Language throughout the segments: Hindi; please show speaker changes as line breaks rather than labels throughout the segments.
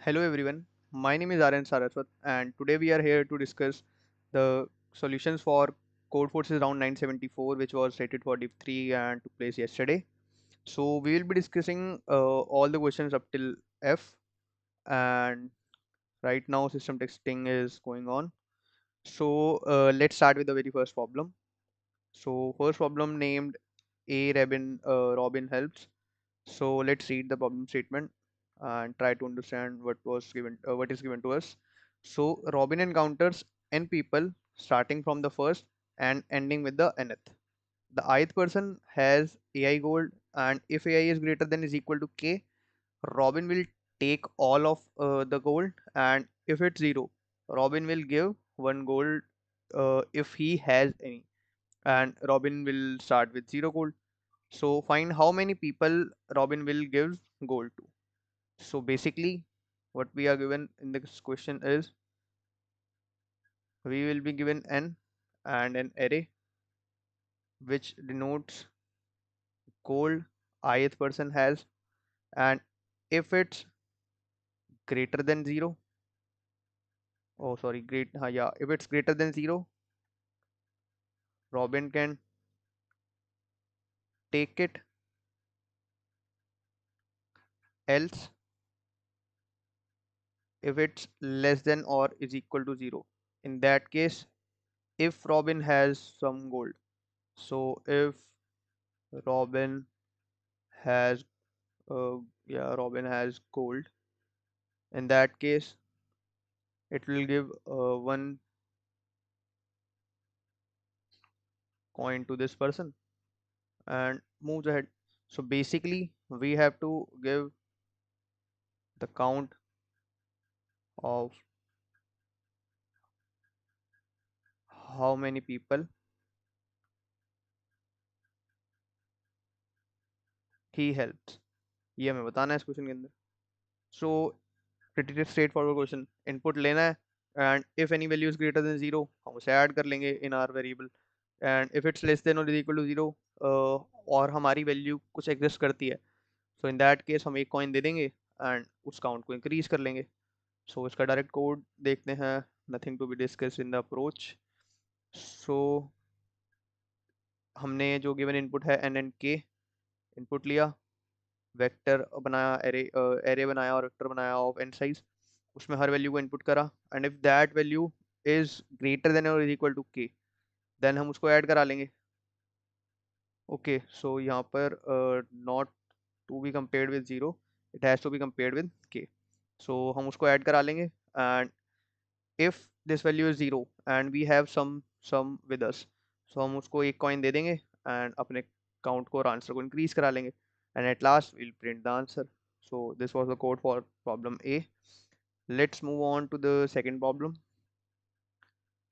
Hello everyone, my name is Aryan Saraswat and today we are here to discuss the solutions for Code Forces round 974 which was rated for Div 3 and took place yesterday. So we will be discussing all the questions up till F, and right now system testing is going on. So let's start with the very first problem. So first problem named A Robin helps. So let's read the problem statement and try to understand what is given to us. So Robin encounters n people starting from the first and ending with the nth. The ith person has AI gold, and if AI is greater than is equal to k, Robin will take all of the gold, and if it's zero, Robin will give one gold if he has any, and Robin will start with zero gold. So find how many people Robin will give gold to. So basically, what we are given in this question is we will be given n and an array which denotes gold ith person has, and if it's greater than zero, oh sorry, yeah, if it's greater than zero, Robin can take it, else if it's less than or is equal to zero. In that case, if Robin has some gold, so if Robin has yeah, Robin has gold. In that case, it will give one coin to this person and moves ahead. So basically, we have to give the count of how many people he helps. ये हमें बताना है इस क्वेश्चन के अंदर. So pretty straightforward question. Input लेना है, and if any value is greater than zero, हम उसे add कर लेंगे in our variable. And if it's less than or is equal to zero, और हमारी वैल्यू कुछ एग्जिस्ट करती है, सो इन दैट केस हम एक कॉइन दे देंगे एंड उस काउंट को इंक्रीज कर लेंगे. सो इसका डायरेक्ट कोड देखते हैं. Nothing to be discuss in the approach. So हमने जो गिवन इनपुट है एन एंड के इनपुट लिया, वेक्टर बनाया, एरे बनाया और वेक्टर बनाया ऑफ एन साइज, उसमें हर वैल्यू को इनपुट करा, and if that value is greater than और is equal to k, then हम उसको ऐड करा लेंगे. ओके, सो यहाँ पर not to be compared with zero, it has to be compared with के. सो हम उसको ऐड करा लेंगे, and if this value is zero and we have some with us, so हम उसको एक कॉइन दे देंगे एंड अपने काउंट को और आंसर को इंक्रीज करा लेंगे, and at last we'll print the answer. So this was the code for problem A. Let's move on to the second problem.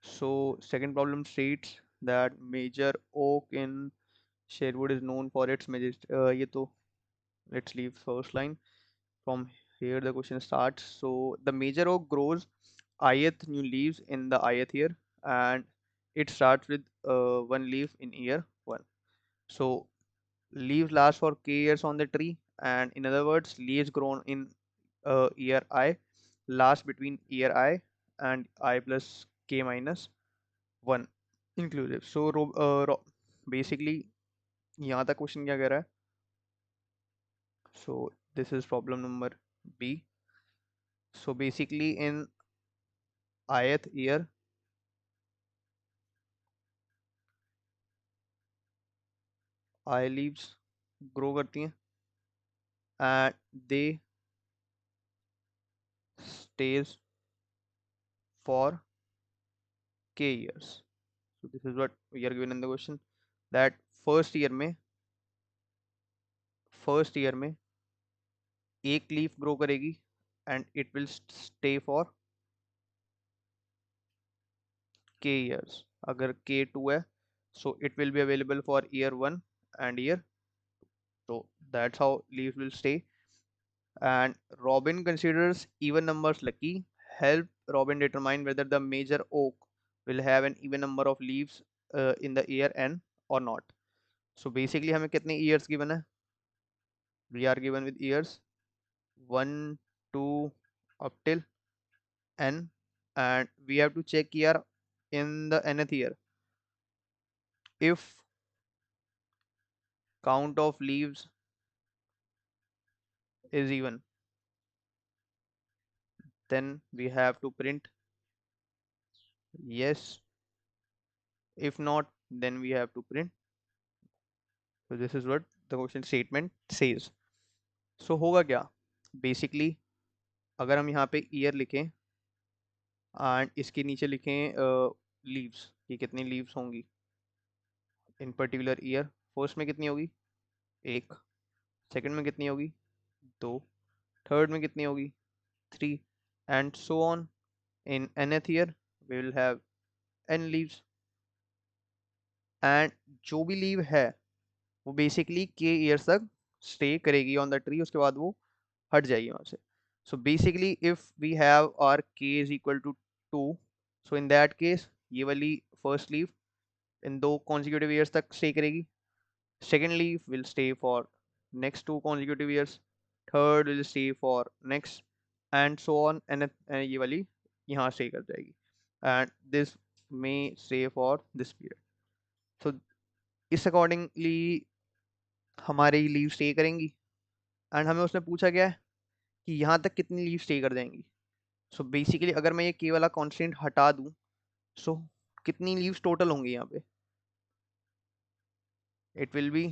So second problem states that major oak in Sherwood is known for its majesty. ये तो let's leave first line. From here the question starts. So the major oak grows ith new leaves in the ith year, and it starts with one leaf in year one. So leaves last for k years on the tree, and in other words, leaves grown in year I last between year I and I plus k minus one inclusive. So basically यहाँ तक क्वेश्चन क्या कह रहा है. So this is problem number B. So basically in ith year I leaves grow करती हैं and they stays for k years. So this is what we are given in the question, that first year में एक लीफ ग्रो करेगी and it will stay for k years. अगर k2 है, so it will be available for year 1 and year 2. So that's how leaves will stay. And Robin considers even numbers lucky. Help Robin determine whether the major oak will have an even number of leaves in the year n or not. So basically हमें कितने years given है? We are given with years 1, 2 up till n, and we have to check here in the nth year if count of leaves is even, then we have to print yes. If not, then we have to print. So this is what the question statement says. So होगा क्या basically, अगर हम यहाँ पे ईयर लिखें एंड इसके नीचे लिखें लीव्स कि कितनी लीव्स होंगी इन पर्टिकुलर ईयर, फर्स्ट में कितनी होगी एक, सेकंड में कितनी होगी दो, थर्ड में कितनी होगी three, and so on in nth year we will have n leaves, and जो भी लीव है वो बेसिकली के ईयर्स तक स्टे करेगी ऑन द ट्री, उसके बाद वो हट जाएगी वहाँ से. So basically if we have r k is equal to 2, so in that case ये वाली फर्स्ट लीव इन दो कॉन्जिक्यूटिव ईयर्स तक स्टे करेगी, second leaf will stay for next two consecutive years, third will stay for next, and so on, and ये वाली यहाँ stay कर जाएगी, and this may stay for this period. So इस accordingly हमारी लीव स्टे करेंगी, एंड हमें उसने पूछा क्या है कि यहाँ तक कितनी लीव स्टे कर जाएंगी. सो बेसिकली अगर मैं ये के वाला कॉन्स्टेंट हटा दूँ, सो कितनी लीव्स टोटल होंगी यहाँ पे, it will B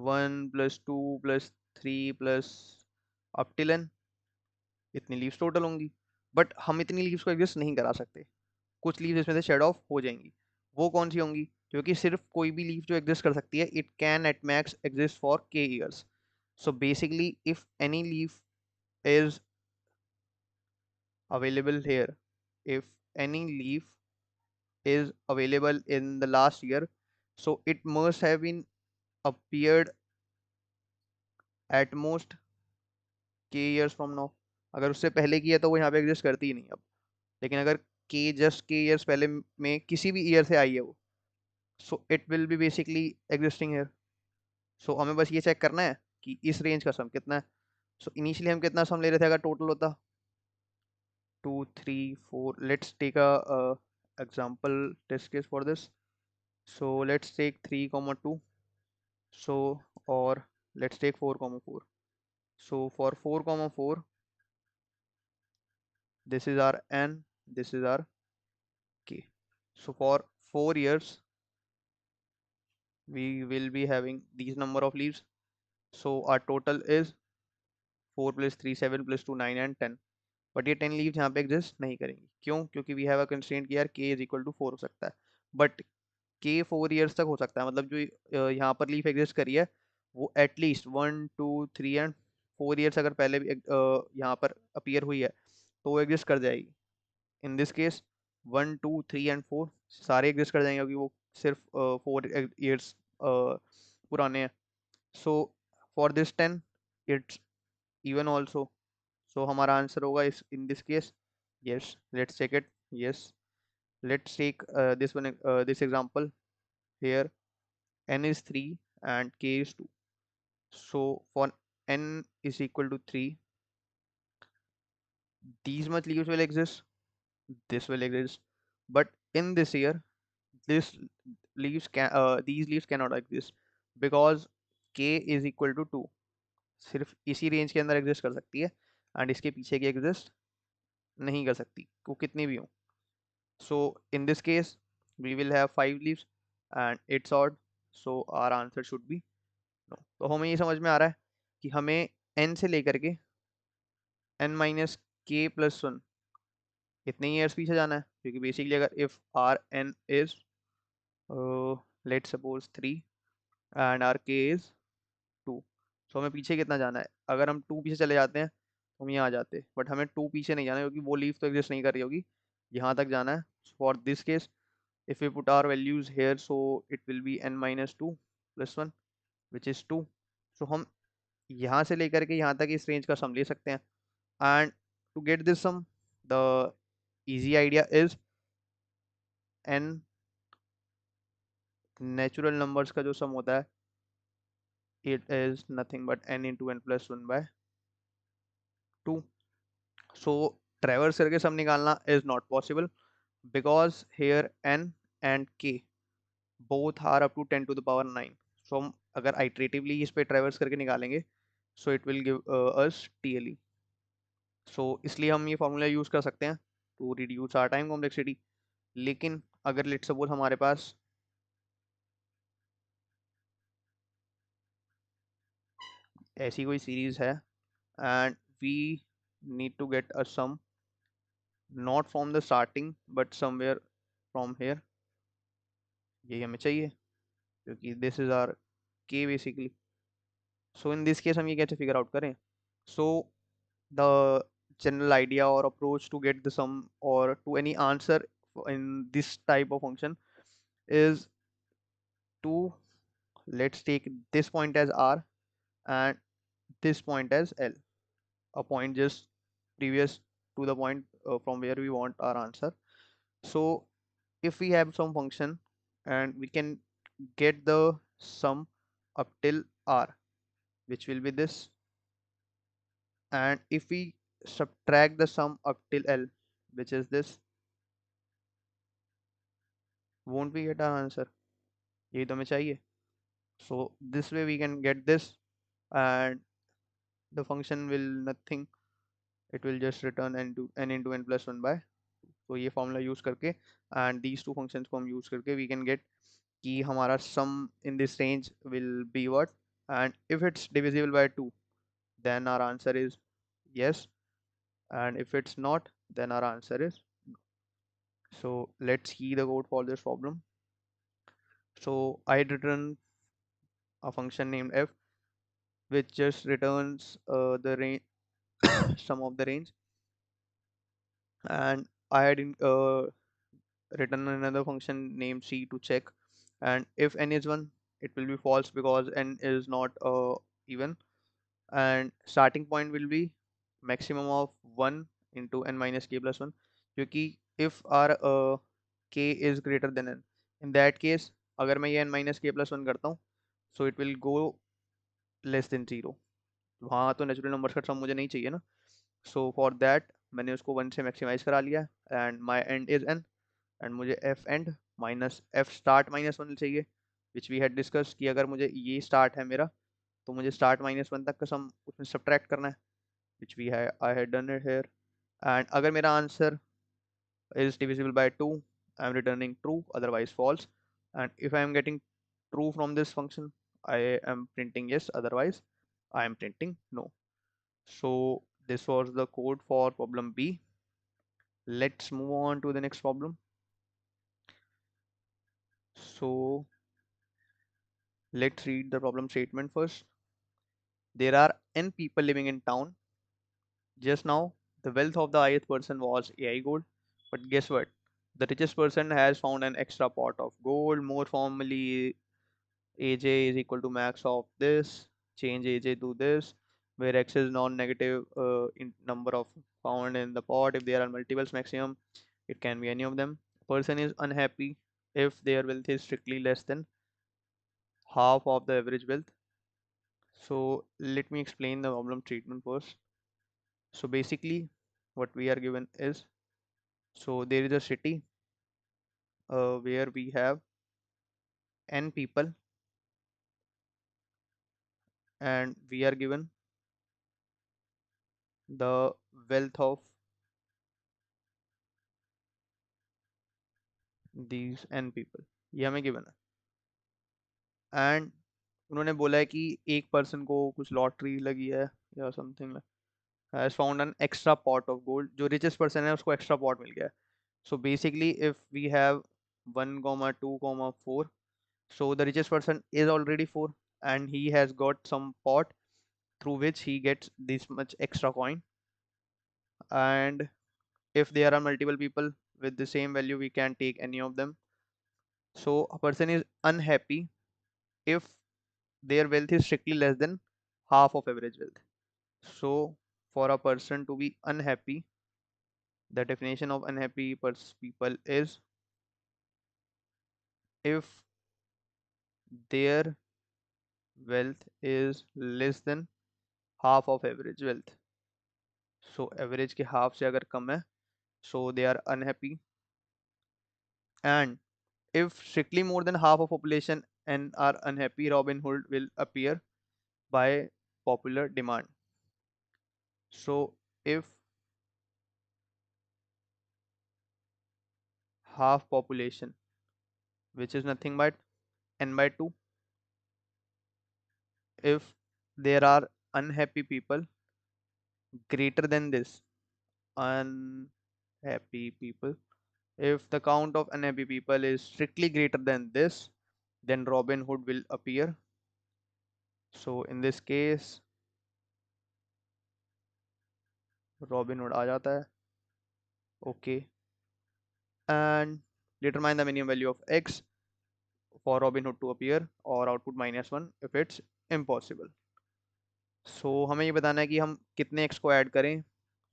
1 + 2 + 3 plus up till n, इतनी लीव्स टोटल होंगी. बट हम इतनी लीव्स को एग्जिस्ट नहीं करा सकते, कुछ लीव्स इसमें से शेड ऑफ हो जाएंगी. वो कौन सी होंगी, क्योंकि सिर्फ कोई भी लीव जो एग्जिस्ट कर सकती है it can at max exist for k years. So basically if any leaf is available here, if any leaf is available in the last year, so it must have been appeared at most k years from now. अगर उससे पहले की है तो वो यहाँ पे एग्जिस्ट करती ही नहीं अब, लेकिन अगर के जस्ट के ईयर्स पहले में किसी भी ईयर से आई है वो, so it will be basically existing here. So हमें बस ये चेक करना है कि इस रेंज का सम कितना है. सो इनिशियली हम कितना सम ले रहे थे, अगर टोटल होता 2 3 4, let's take a example test case for this. So let's take 3 comma 2, so or let's take 4 comma 4. So for 4 comma 4, this is our n, this is our k. So for 4 years we will be having these number of leaves. So our total is 4 + 3 7 + 2 9 and 10. But ये 10 लीव्स यहाँ पे एग्जिस्ट नहीं करेंगी. क्यों? क्योंकि वी हैव अ कंस्ट्रेंट कि यार k इज इक्वल टू 4 हो सकता है, बट के 4 ईयर्स तक हो सकता है. मतलब जो यहाँ पर लीफ एग्जिस्ट करी है वो एटलीस्ट 1 2 3 एंड 4 ईयर्स अगर पहले भी यहाँ पर अपीयर हुई है तो वो एग्जिस्ट कर जाएगी. इन दिस केस 1 2 3 एंड 4 सारे एग्जिस्ट कर जाएंगे क्योंकि वो सिर्फ 4 ईयर्स पुराने हैं. So for this 10 it's even also. So हमारा आंसर होगा इस in this case yes. Let's check it. Yes, let's take this example here. N is 3 and k is 2. So for n is equal to 3, these much leaves will exist, this will exist, but in this year this these leaves cannot exist because k is equal to 2. सिर्फ इसी रेंज के अंदर एग्जिस्ट कर सकती है एंड इसके पीछे की एग्जिस्ट नहीं कर सकती वो कितनी भी हो. So in this case we will have 5 leaves and it's odd, so our answer should be no. तो हमें ये समझ में आ रहा है कि हमें n से लेकर के n - k + 1 इतने ही ईयर्स पीछे जाना है, क्योंकि बेसिकली अगर if our n is let suppose 3 and our k is 2, so हमें पीछे कितना जाना है. अगर हम 2 पीछे चले जाते हैं तो हम यहाँ आ जाते, बट हमें 2 पीछे नहीं जाना क्योंकि वो लीफ तो एग्जिस्ट नहीं कर रही होगी, यहाँ तक जाना है. For this case if we put our values here, so it will be n - 2 + 1 which is 2. so हम यहाँ से लेकर के यहाँ तक इस रेंज का सम ले सकते हैं. And to get this sum the easy idea is n natural numbers का जो सम होता है it is nothing but n into n + 1 by 2. So ट्रेवर्स करके सम निकालना is not possible because here n and k both are up to 10 to the power 9. So हम अगर iteratively इस पे ट्रेवर्स करके निकालेंगे so it will give us TLE. So इसलिए हम ये फॉर्मूला यूज कर सकते हैं to reduce our time complexity. लेकिन अगर लेट सपोज हमारे पास ऐसी कोई सीरीज है and we need to get a sum not from the starting but somewhere from here, यही हमें चाहिए क्योंकि this is our k basically. So in this case हम ये कैसे figure out करें? So the general idea or approach to get the sum or to any answer in this type of function is to, let's take this point as r and this point as l, a point just previous to the point from where we want our answer. So if we have some function and we can get the sum up till r, which will be this, and if we subtract the sum up till l, which is this, won't we get our answer? यही तो हमें चाहिए. So this way we can get this, and the function will nothing, it will just return n into n plus 1 by. तो ये फॉर्मूला यूज करके एंड दीज टू फंक्शंस को हम यूज करके वी कैन गेट कि हमारा sum in this range will be what, and if it's divisible by 2 then our answer is yes, and if it's not then our answer is no. So let's see the code for this problem. So I return a function named f which just returns the range sum of the range, and I had written another function named c to check, and if n is 1 it will be false because n is not even, and starting point will be maximum of 1 into n minus k plus 1, क्योंकि if our k is greater than n, in that case अगर मैं ये n minus k plus 1 करता हूँ so it will go less than 0. वहाँ तो नेचुरल नंबर्स का सम मुझे नहीं चाहिए ना. सो फॉर दैट मैंने उसको 1 से मैक्सिमाइज करा लिया, and my end is n, and मुझे f end minus f start minus 1 चाहिए, विच वी हैड डिस्कस कि अगर मुझे ये स्टार्ट है मेरा तो मुझे स्टार्ट माइनस 1 तक का सम उसमें सब्ट्रैक्ट करना है, विच वी है I had done it here. And अगर मेरा answer is divisible by 2, I am returning true, otherwise false. And if I am getting true from this function, I am printing yes, otherwise I am printing no. So this was the code for problem B. Let's move on to the next problem. So let's read the problem statement first. There are n people living in town. Just now, the wealth of the ith person was AI gold. But guess what? The richest person has found an extra pot of gold. More formally, AJ is equal to max of this. Change AJ to this, where X is non-negative in number of found in the pot. If there are multiples maximum, it can be any of them. Person is unhappy if their wealth is strictly less than half of the average wealth. So let me explain the problem treatment first. So basically, what we are given is, so there is a city where we have n people, and we are given the wealth of these n people, ये हमें given है. एंड उन्होंने बोला है कि एक पर्सन को कुछ लॉटरी लगी है या something, has found an extra pot of gold. जो रिचेस्ट पर्सन है उसको एक्स्ट्रा पॉट मिल गया है. So basically if we have 1, 2, 4, so the richest person is already 4 and he has got some pot through which he gets this much extra coin, and if there are multiple people with the same value we can take any of them. So a person is unhappy if their wealth is strictly less than half of average wealth. So for a person to be unhappy, the definition of unhappy people is if their wealth is less than half of average wealth. So average के हाफ से अगर कम है so they are unhappy, and if strictly more than half of population and are unhappy, Robin Hood will appear by popular demand. So if half population, which is nothing but n by 2, if there are unhappy people greater than this, unhappy people, if the count of unhappy people is strictly greater than this, then Robin Hood will appear. So in this case Robin Hood आ जाता है. Okay, and determine the minimum value of x for Robin Hood to appear, or output -1 if it's impossible. So हमें ये बताना है कि हम कितने x को ऐड करें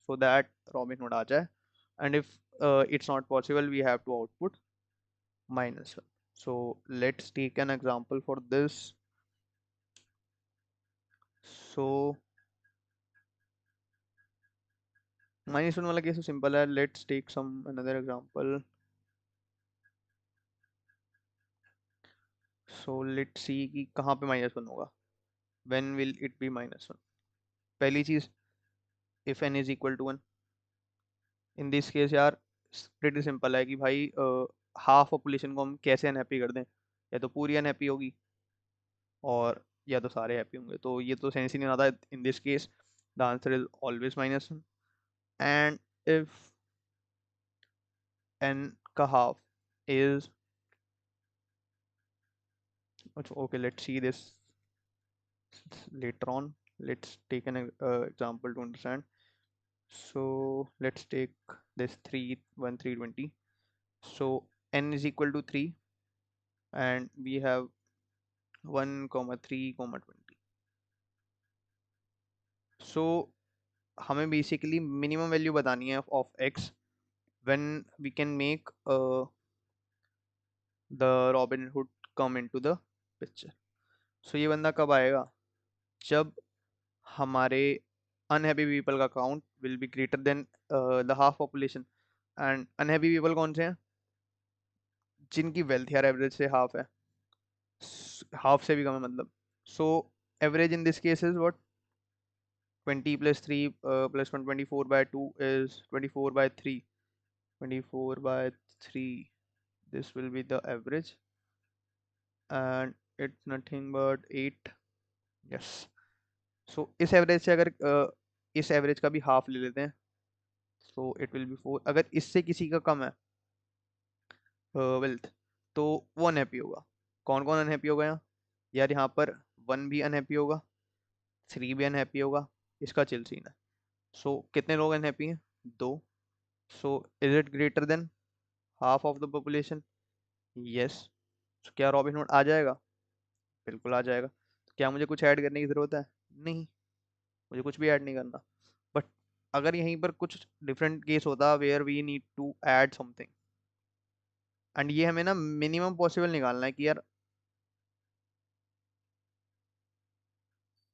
so that Robin Hood आ जाए, and if it's not possible we have to output -1. So let's take an example for this. So -1 वाला केस सिंपल है. Let's take some another example. So let's see कि कहाँ पे -1 होगा. When will it be -1? पहली चीज, if n is equal to 1. In this case यार प्रीटी सिंपल है कि भाई हाफ पॉपुलेशन को हम कैसे अनहैप्पी कर दें. या तो पूरी अनहैप्पी होगी और या तो सारे हैप्पी होंगे. तो ये तो सेंस ही नहीं आता. इन this case the answer is always -1. And if n का half is, okay, let's see this later on. Let's take an example to understand. So let's take this 3 1 3 20. So n is equal to 3 and we have 1 3 20. So हमें बेसिकली मिनिमम वैल्यू बतानी है of x when we can make the Robin Hood come into the picture. So ये बंदा कब आएगा? जब हमारे अनहैप्पी पीपल का count will be greater than the half population. And unhappy people कौन से हैं? जिनकी वेल्थ यार एवरेज से हाफ है. हाफ से भी कम है मतलब. So average in this case is what? 20 plus 3 plus 1, 24 by 2 is 24 by 3. 24 by 3, this will be the average and it's nothing but 8. yes. So इस एवरेज से अगर इस एवरेज का भी हाफ ले लेते हैं so it will be 4. अगर इससे किसी का कम है वेल्थ तो वो अनहैप्पी होगा. कौन कौन अनहैप्पी होगा यहाँ? यार यहाँ पर 1 भी अनहैप्पी होगा, 3 भी अनहैप्पी होगा. इसका चिल सीन है. सो कितने लोग अनहैप्पी हैं? 2. So is it greater than half of the population? Yes. तो क्या रॉबिन हुड आ जाएगा? बिल्कुल आ जाएगा. तो क्या मुझे कुछ ऐड करने की ज़रूरत है? नहीं, मुझे कुछ भी ऐड नहीं करना. बट अगर यहीं पर कुछ डिफरेंट केस होता where we need to add something, and ये हमें ना मिनिमम पॉसिबल निकालना है कि यार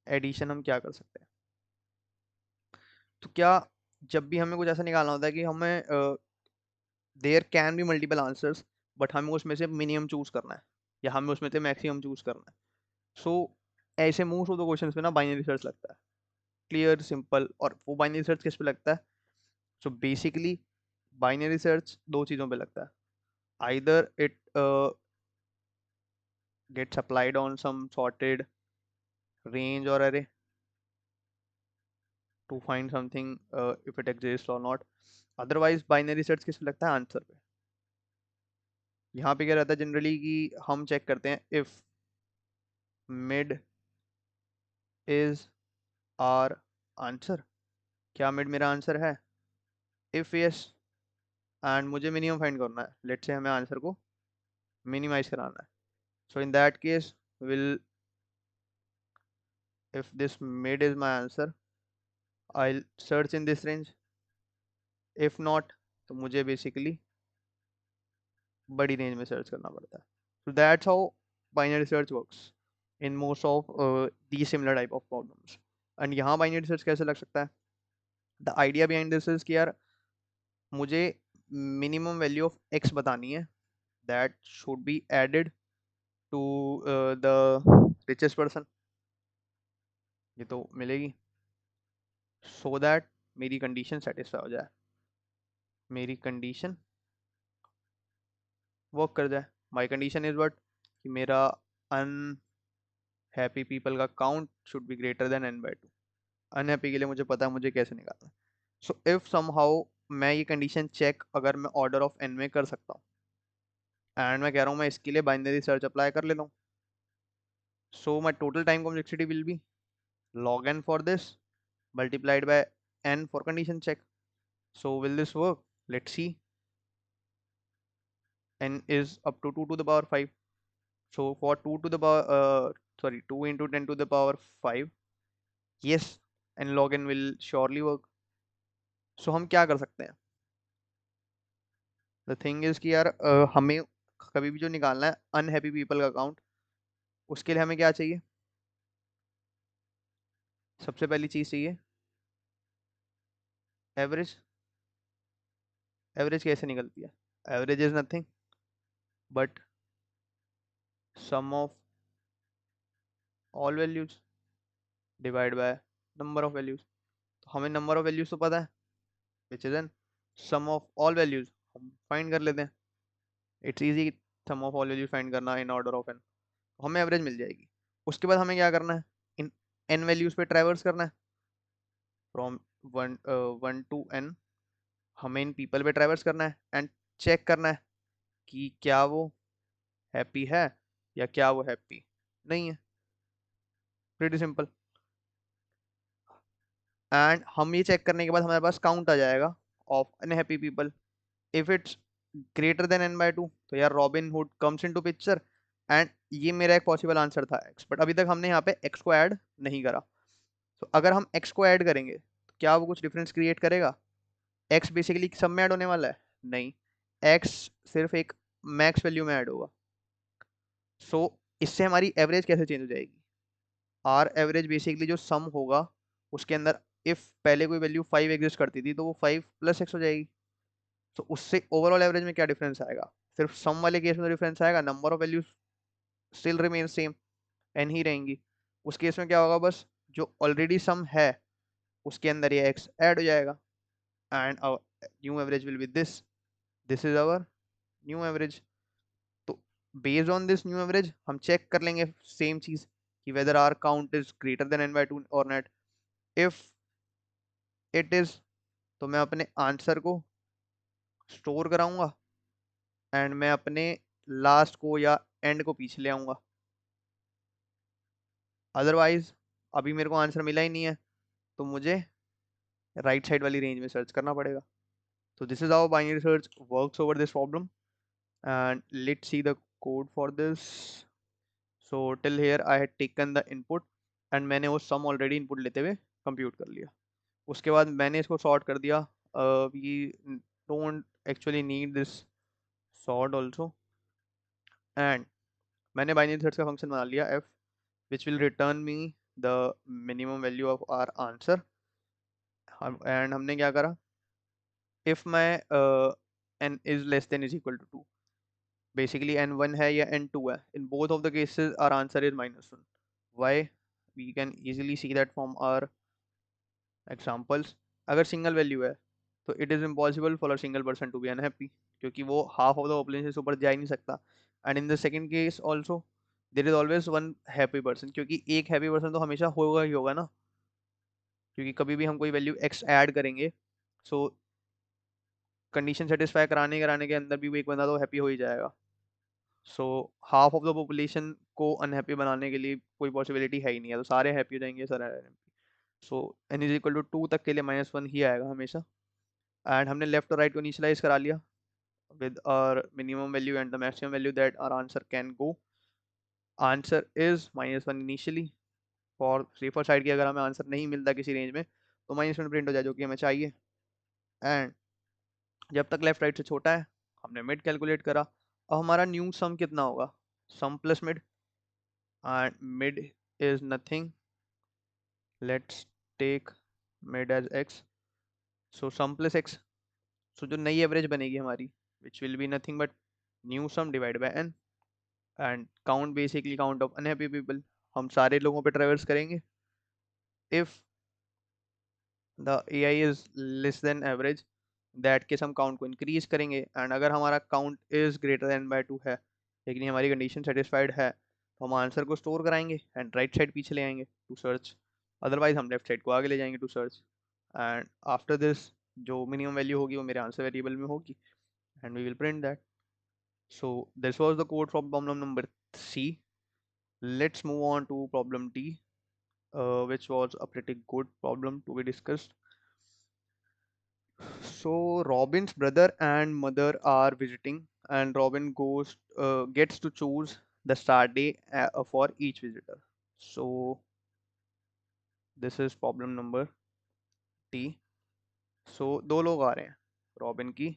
एडिशन हम क्या कर सकते हैं. तो क्या जब भी हमें कुछ ऐसा निकालना होता है कि हमें there can be multiple answers but हमें उसमें से मिनिमम चूज करना है या हमें उसमें से मैक्सिमम चूज करना है. सो ऐसे मोस्ट ऑफ द क्वेश्चंस में ना बाइनरी सर्च लगता है. Clear, simple. और वो बाइनरी सर्च किस पे लगता है? सो बेसिकली बाइनरी सर्च दो चीज़ों पे लगता है. Either it gets applied on some sorted range और array to find something if it exists or not. Otherwise binary search किस पे लगता है? आंसर पे. यहाँ पे क्या रहता है जनरली कि हम चेक करते हैं if mid is our answer. क्या मिड मेरा आंसर है? इफ यस एंड मुझे मिनिमम फाइंड करना है, लेट्स से हमें आंसर को मिनिमाइज कराना है. So in that case will if this mid is my answer I'll search in this range. if not तो मुझे बेसिकली बड़ी रेंज में सर्च करना पड़ता है. so that's how binary search works in most of these similar type of problems. and यहाँ binary search कैसे लग सकता है? The idea behind this is कि यार मुझे मिनिमम वैल्यू ऑफ एक्स बतानी है that should be added to the richest person, ये तो मिलेगी, सो दैट मेरी कंडीशन सेटिस्फाई हो जाए, मेरी कंडीशन वर्क कर जाए। माई कंडीशन इज वट कि मेरा अनहैप्पी पीपल का count should be greater than n/2। Unhappy के लिए मुझे पता है मुझे कैसे निकालना है। सो इफ समहाउ मैं ये कंडीशन चेक अगर मैं ऑर्डर ऑफ n में कर सकता हूँ, एंड मैं कह रहा हूँ मैं इसके लिए बाइनरी सर्च अप्लाई कर लेता हूँ, so my total time complexity will be log n for this multiplied by n for condition check. So will this work? Let's see. N is up to 2 to the power 5. So for 2 to the power, 2 into 10 to the power 5, yes, n log n will surely work. So हम क्या कर सकते हैं? The thing is कि यार हमें कभी भी जो निकालना है अनहैप्पी पीपल का काउंट, उसके लिए हमें क्या चाहिए? सबसे पहली चीज चाहिए एवरेज। एवरेज कैसे निकलती है? Average is nothing but sum of all values divide by number of values. तो हमें नंबर ऑफ वैल्यूज तो पता है which is n sum of all values, हम फाइंड कर लेते हैं। It's easy sum of all values find करना इन ऑर्डर ऑफ एन, हमें एवरेज मिल जाएगी। उसके बाद हमें क्या करना है? इन एन वैल्यूज पे ट्रैवर्स करना है from one one to N. हमें इन पीपल पे ट्रैवर्स करना है एंड चेक करना है कि क्या वो हैप्पी है या क्या वो हैप्पी नहीं है। Pretty simple. एंड हम ये चेक करने के बाद हमारे पास काउंट आ जाएगा of unhappy people. If it's greater than n/2 तो यार robin hood comes into picture, and ये मेरा एक पॉसिबल आंसर था x, बट अभी तक हमने यहाँ पे x को ऐड नहीं करा। तो अगर हम x को ऐड करेंगे तो क्या वो कुछ डिफरेंस क्रिएट करेगा? x बेसिकली सब में ऐड होने वाला है नहीं, x सिर्फ एक मैक्स वैल्यू में ऐड होगा। सो इससे हमारी एवरेज कैसे चेंज हो जाएगी? आर एवरेज बेसिकली जो सम होगा उसके अंदर इफ पहले कोई वैल्यू 5 एग्जिस्ट करती थी तो वो 5 प्लस x हो जाएगी। तो उससे ओवरऑल एवरेज में क्या डिफरेंस आएगा? सिर्फ सम वाले केस में डिफरेंस आएगा, number of values still remain same, n ही रहेंगी। उस केस में क्या होगा? बस जो ऑलरेडी सम है उसके अंदर ये एक्स ऐड हो जाएगा and new average will be this. This is our new average. तो based on this new average हम चेक कर लेंगे सेम चीज कि whether r count is greater than n/2 और नॉट। इफ इट इज तो मैं अपने आंसर को स्टोर कराऊंगा एंड मैं अपने लास्ट को या एंड को पीछे ले आऊंगा। अदरवाइज अभी मेरे को आंसर मिला ही नहीं है तो मुझे राइट साइड वाली रेंज में सर्च करना पड़ेगा। तो this is how binary search works over this problem and let's see the code for this. So till here I had taken the input and मैंने वो सम ऑलरेडी इनपुट लेते हुए कंप्यूट कर लिया। उसके बाद मैंने इसको सॉर्ट कर दिया। We don't actually need this sort also, and मैंने बाइनरी सर्च का फंक्शन बना लिया F which will return me the minimum value of our answer. And हमने क्या करा? If my n is less than is equal to 2, basically n1 है या n2 है, in both of the cases our answer is -1। Why? We can easily see that from our examples. अगर सिंगल वैल्यू है तो it is impossible for a single person to be unhappy, क्योंकि वो हाफ ऑफ द पॉपुलेशन से ऊपर जा ही नहीं सकता। And in the second case also there is always one happy person, क्योंकि एक हैप्पी पर्सन तो हमेशा होगा ही होगा ना, क्योंकि कभी भी हम कोई वैल्यू x ऐड करेंगे सो कंडीशन सेटिस्फाई कराने कराने के अंदर भी वो एक बंदा तो हैप्पी हो ही जाएगा। So half of the population को अनहैप्पी बनाने के लिए कोई पॉसिबिलिटी है ही नहीं है, तो सारे हैप्पी हो जाएंगे सारे unhappy. So n is equal to 2 तक के लिए -1 ही आएगा हमेशा। एंड हमने लेफ्ट और राइट को इनिशियलाइज करा लिया with our minimum value and the maximum value that our answer can go. Answer is -1 initially for safer side की अगर हमें आंसर नहीं मिलता किसी रेंज में तो -1 प्रिंट हो जाए जो कि हमें चाहिए। एंड जब तक लेफ्ट राइट से छोटा है हमने मिड कैलकुलेट करा। अब हमारा न्यू सम कितना होगा? Sum plus mid, and mid is nothing, let's take mid as x। So sum plus x, so जो नई एवरेज बनेगी हमारी, which will be nothing but new sum divide by n, and count basically count of unhappy people, हम सारे लोगों पे ट्रेवर्स करेंगे। If the a i is less than average, that case हम काउंट को इंक्रीज करेंगे, एंड अगर हमारा count is greater then bye 2 है, लेकिन हमारी कंडीशन सेटिस्फाइड है, तो हम आंसर को स्टोर कराएंगे एंड राइट साइड पीछे ले आएंगे टू सर्च, अदरवाइज हम लेफ्ट साइड को आगे ले जाएंगे to search, and after this जो मिनिमम वैल्यू होगी वो मेरे आंसर वेरिएबल में होगी, and we will print that. So this was the code from problem number C. Let's move on to problem D, which was a pretty good problem to be discussed. So Robin's brother and mother are visiting, and Robin gets to choose the start day for each visitor. So this is problem number D. So दो लोग आ रहे हैं, रॉबिन की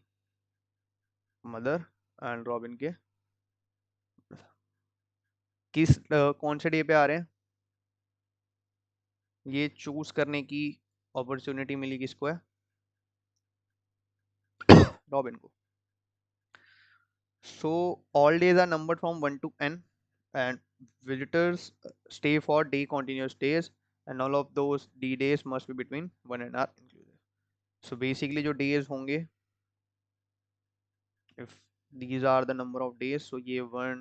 मदर एंड रॉबिन के, कौन से डे पे आ रहे हैं, ये चूज करने की अपॉर्चुनिटी मिली किसको है, रॉबिन को। So all days are numbered from 1 to n, and visitors stay for day continuous days, and all of those d days must be between 1 and r inclusive. So basically जो days होंगे, if these are the number of days, so ये 1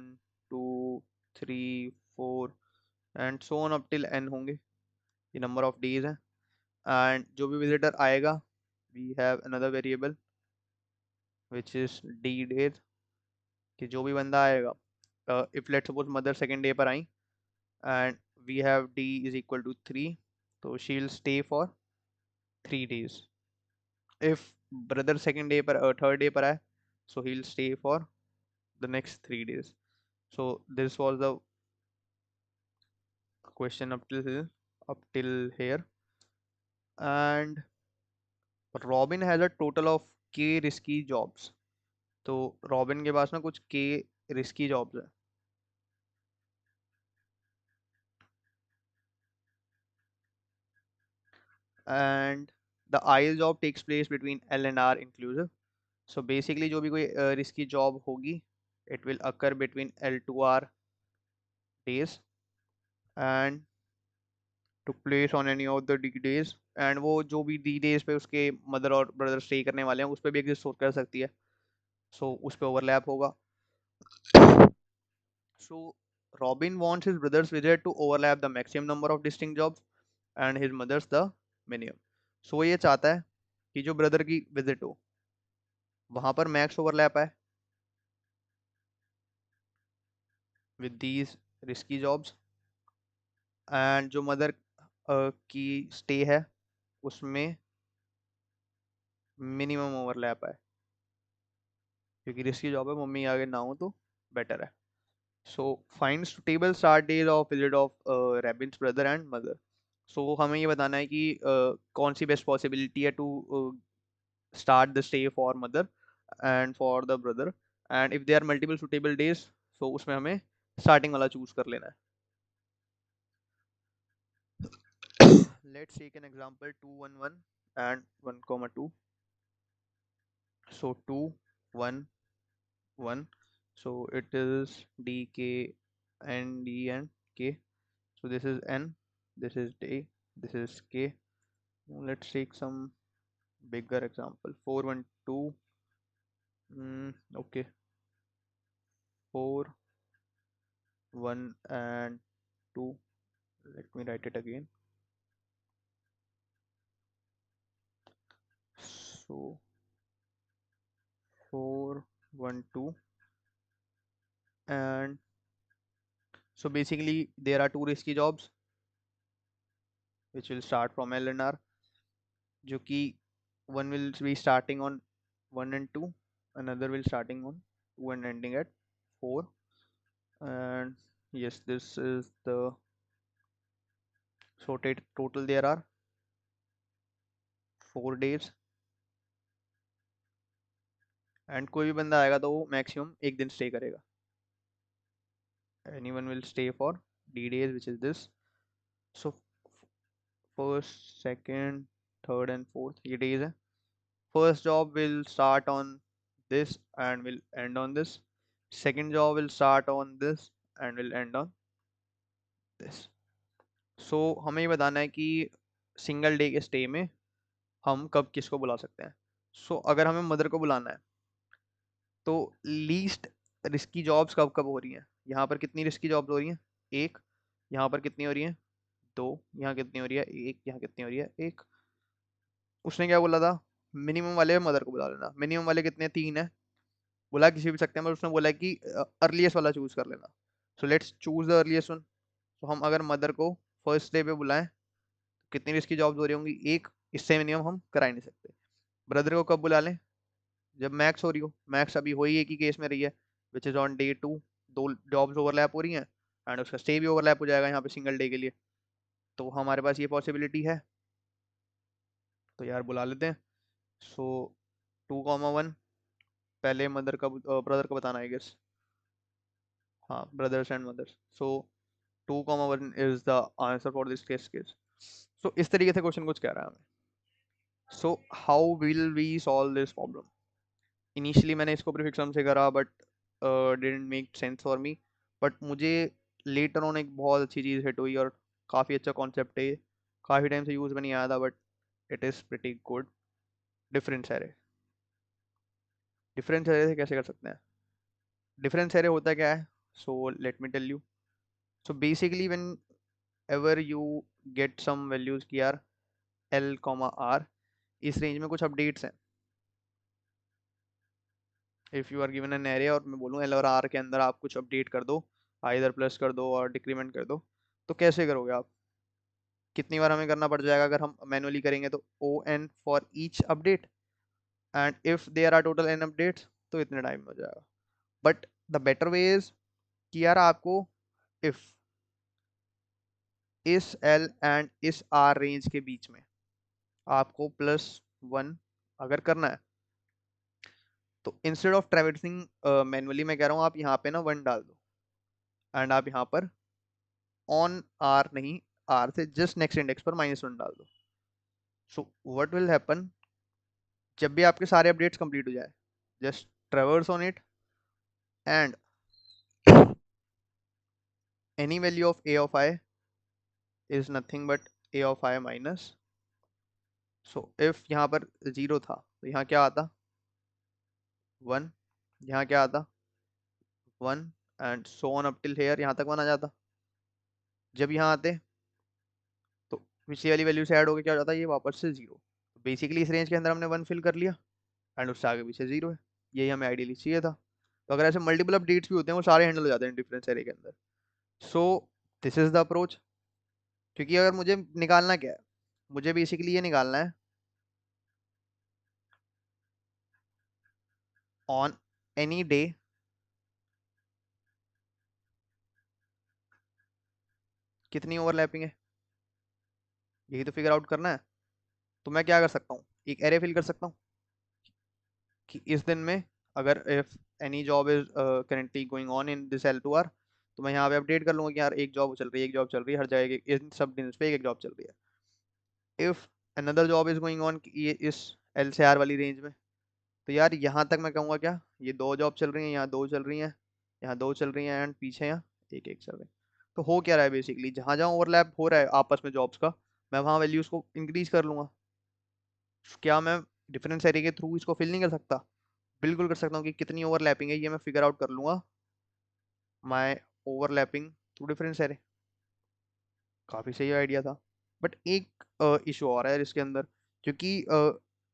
2 3 4 and so on up till n होंगे, ये number of days हैं, and जो भी visitor आएगा, we have another variable which is d days, कि जो भी बंदा आएगा, if let's suppose mother second day पर आई and we have d is equal to 3, so she'll stay for 3 days. If brother second day पर third day पर आए, so he'll stay for the next 3 days. So this was the question up till here, and Robin has a total of k risky jobs. तो रॉबिन के पास ना कुछ k risky jobs है, and the ideal job takes place between L and R inclusive. So basically जो भी कोई risky job होगी, it will occur between L to R days and took place on any of the D days, and वो जो भी D days पे उसके मदर और ब्रदर स्टे करने वाले हैं उस पर भी एग्जिस्ट हो कर सकती है, सो उस पर ओवरलैप होगा। सो robin wants his brother's visit to overlap the maximum number of distinct jobs and his mother's the minimum. सो ये चाहता है कि जो ब्रदर की विजिट हो वहां पर मैक्स ओवरलैप है with these risky jobs, and जो मदर की स्टे है उसमें मिनिमम ओवरलैप है, क्योंकि रिस्की जॉब है, मम्मी आगे ना हो तो बेटर है। So find suitable start days of visit of Robin's brother and mother. So हमें ये बताना है कि कौन सी बेस्ट पॉसिबिलिटी है to start the stay for mother and for the brother, and if they are multiple suitable days, so उसमें हमें स्टार्टिंग वाला चूज कर लेना है। Let's take an example 2 1 1 and 1 2, so 2 1 1, so it is d k and d and k, so this is n, this is d, this is k. Let's take some bigger example, 4 1 2, okay, 4 1 and 2, let me write it again. So 4 1 2, and so basically there are two risky jobs which will start from L and R, जो कि one will be starting on 1 and 2, another will starting on 2 and ending at 4, and yes, this is the, so total there are 4 days, and कोई भी बंदा आएगा तो वो मैक्सिमम एक दिन स्टे करेगा, anyone will stay for d days, which is this. So first second third and fourth ये days है, first job will start on this and will end on this. Second job will start on this and will end on this. सो हमें ये बताना है कि सिंगल डे के स्टे में हम कब किसको बुला सकते हैं. सो अगर हमें मदर को बुलाना है तो लीस्ट रिस्की जॉब्स कब कब हो रही हैं. यहाँ पर कितनी रिस्की जॉब्स हो रही हैं? एक. यहाँ पर कितनी हो रही हैं? दो. यहाँ कितनी हो रही है? एक. यहाँ कितनी हो रही है? एक. उसने क्या बोला था? मिनिमम वाले मदर को बुला लेना. मिनिमम वाले कितने? तीन है. बुला किसी भी सकते हैं, पर उसने बोला कि अर्लीस्ट वाला चूज कर लेना. So let's choose the earliest one. तो हम अगर मदर को फर्स्ट डे पे बुलाएं तो कितनी रिस्की जॉब्स हो रही होंगी? एक. इससे मिनिमम हम करा ही नहीं सकते. ब्रदर को कब बुला लें? जब मैक्स हो रही हो. मैक्स अभी हो ही एक ही केस में रही है, which is on day two. दो जॉब्स ओवरलैप हो रही हैं एंड उसका स्टे भी ओवरलैप हो जाएगा यहाँ पे सिंगल डे के लिए. तो हमारे पास ये पॉसिबिलिटी है, तो यार बुला लेते हैं. सो 2,1 पहले मदर का ब्रदर का बताना है गेस. हाँ, brothers and mothers. So 2,1 is the answer for this case. So इस तरीके से क्वेश्चन कुछ कह रहा है हमें. So how will we solve this problem? Initially मैंने इसको प्रीफिक्स सम से करा but didn't make sense for me. But मुझे लेटर ऑन एक बहुत अच्छी चीज़ हिट हुई और काफ़ी अच्छा कॉन्सेप्ट है ये. काफ़ी टाइम से यूज़ में नहीं आया था but it is pretty good. Difference array. Difference array से कैसे कर सकते हैं? डिफरेंस एरे होता क्या है? So let me tell you. So basically when you get some values की यार एल कॉमा आर, इस रेंज में कुछ अपडेट्स हैं. If you are given an array और मैं बोलूँ एल और आर के अंदर आप कुछ अपडेट कर दो, आइदर प्लस कर दो और डिक्रीमेंट कर दो, तो कैसे करोगे आप? कितनी बार हमें करना पड़ जाएगा? अगर हम मैनुअली करेंगे तो O n for each update, and if there are total n updates तो इतने टाइम में हो जाएगा. But the better way is कि यार आपको इफ इस एल एंड इस आर रेंज के बीच में आपको +1 अगर करना है तो इंस्टेड ऑफ ट्रेवर्सिंग मैनुअली, मैं कह रहा हूँ आप यहाँ पे ना 1 डाल दो एंड आप यहाँ पर ऑन आर नहीं, आर से जस्ट नेक्स्ट इंडेक्स पर -1 डाल दो. So what will happen? जब भी आपके सारे अपडेट्स कंप्लीट हो जाए, just ट्रेवर्स on it and any value of a of I is nothing but a of I minus. So if यहाँ पर 0 था तो यहाँ क्या आता? 1. यहाँ क्या आता? 1. And so on up till here, यहाँ तक 1 आ जाता. जब यहाँ आते तो पिछली वाली वैल्यू से ऐड होकर क्या हो जाता? ये वापस से 0. बेसिकली इस रेंज के अंदर हमने 1 फिल कर लिया एंड उससे आगे पीछे 0 है. यही हमें आइडियली चाहिए था. तो अगर ऐसे मल्टीपल अपडेट्स भी होते हैं वो सारे हैंडल हो जाते हैं डिफरेंस एरे के अंदर. सो दिस इज द अप्रोच. क्योंकि अगर मुझे निकालना क्या है, मुझे बेसिकली ये निकालना है ऑन एनी डे कितनी ओवरलैपिंग है, यही तो फिगर आउट करना है. तो मैं क्या कर सकता हूँ? एक एरे फिल कर सकता हूँ कि इस दिन में अगर if any job is currently going on in this L2R, तो मैं यहाँ पे अपडेट कर लूँगा कि यार एक जॉब चल रही है, एक जॉब चल रही है, हर जगह इन सब दिन पे एक एक जॉब चल रही है. If another job is going on, ये इस L से R वाली रेंज में, तो यार यहाँ तक मैं कहूँगा क्या, ये दो जॉब चल रही हैं, यहाँ दो चल रही हैं, यहाँ दो चल रही हैं एंड पीछे यहाँ एक एक चल रही है. तो हो क्या रहा है बेसिकली, जहाँ जहाँ ओवरलैप हो रहा है आपस में जॉब्स का, मैं वहाँ वैल्यूज को इंक्रीज कर लूंगा. क्या मैं डिफरेंस एरे के थ्रू इसको फिल नहीं कर सकता? बिल्कुल कर सकता हूँ. कि कितनी ओवरलैपिंग है ये मैं फिगर आउट कर लूंगा my overlapping through difference array. काफी सही आइडिया था. बट एक इशू और है इसके अंदर, क्योंकि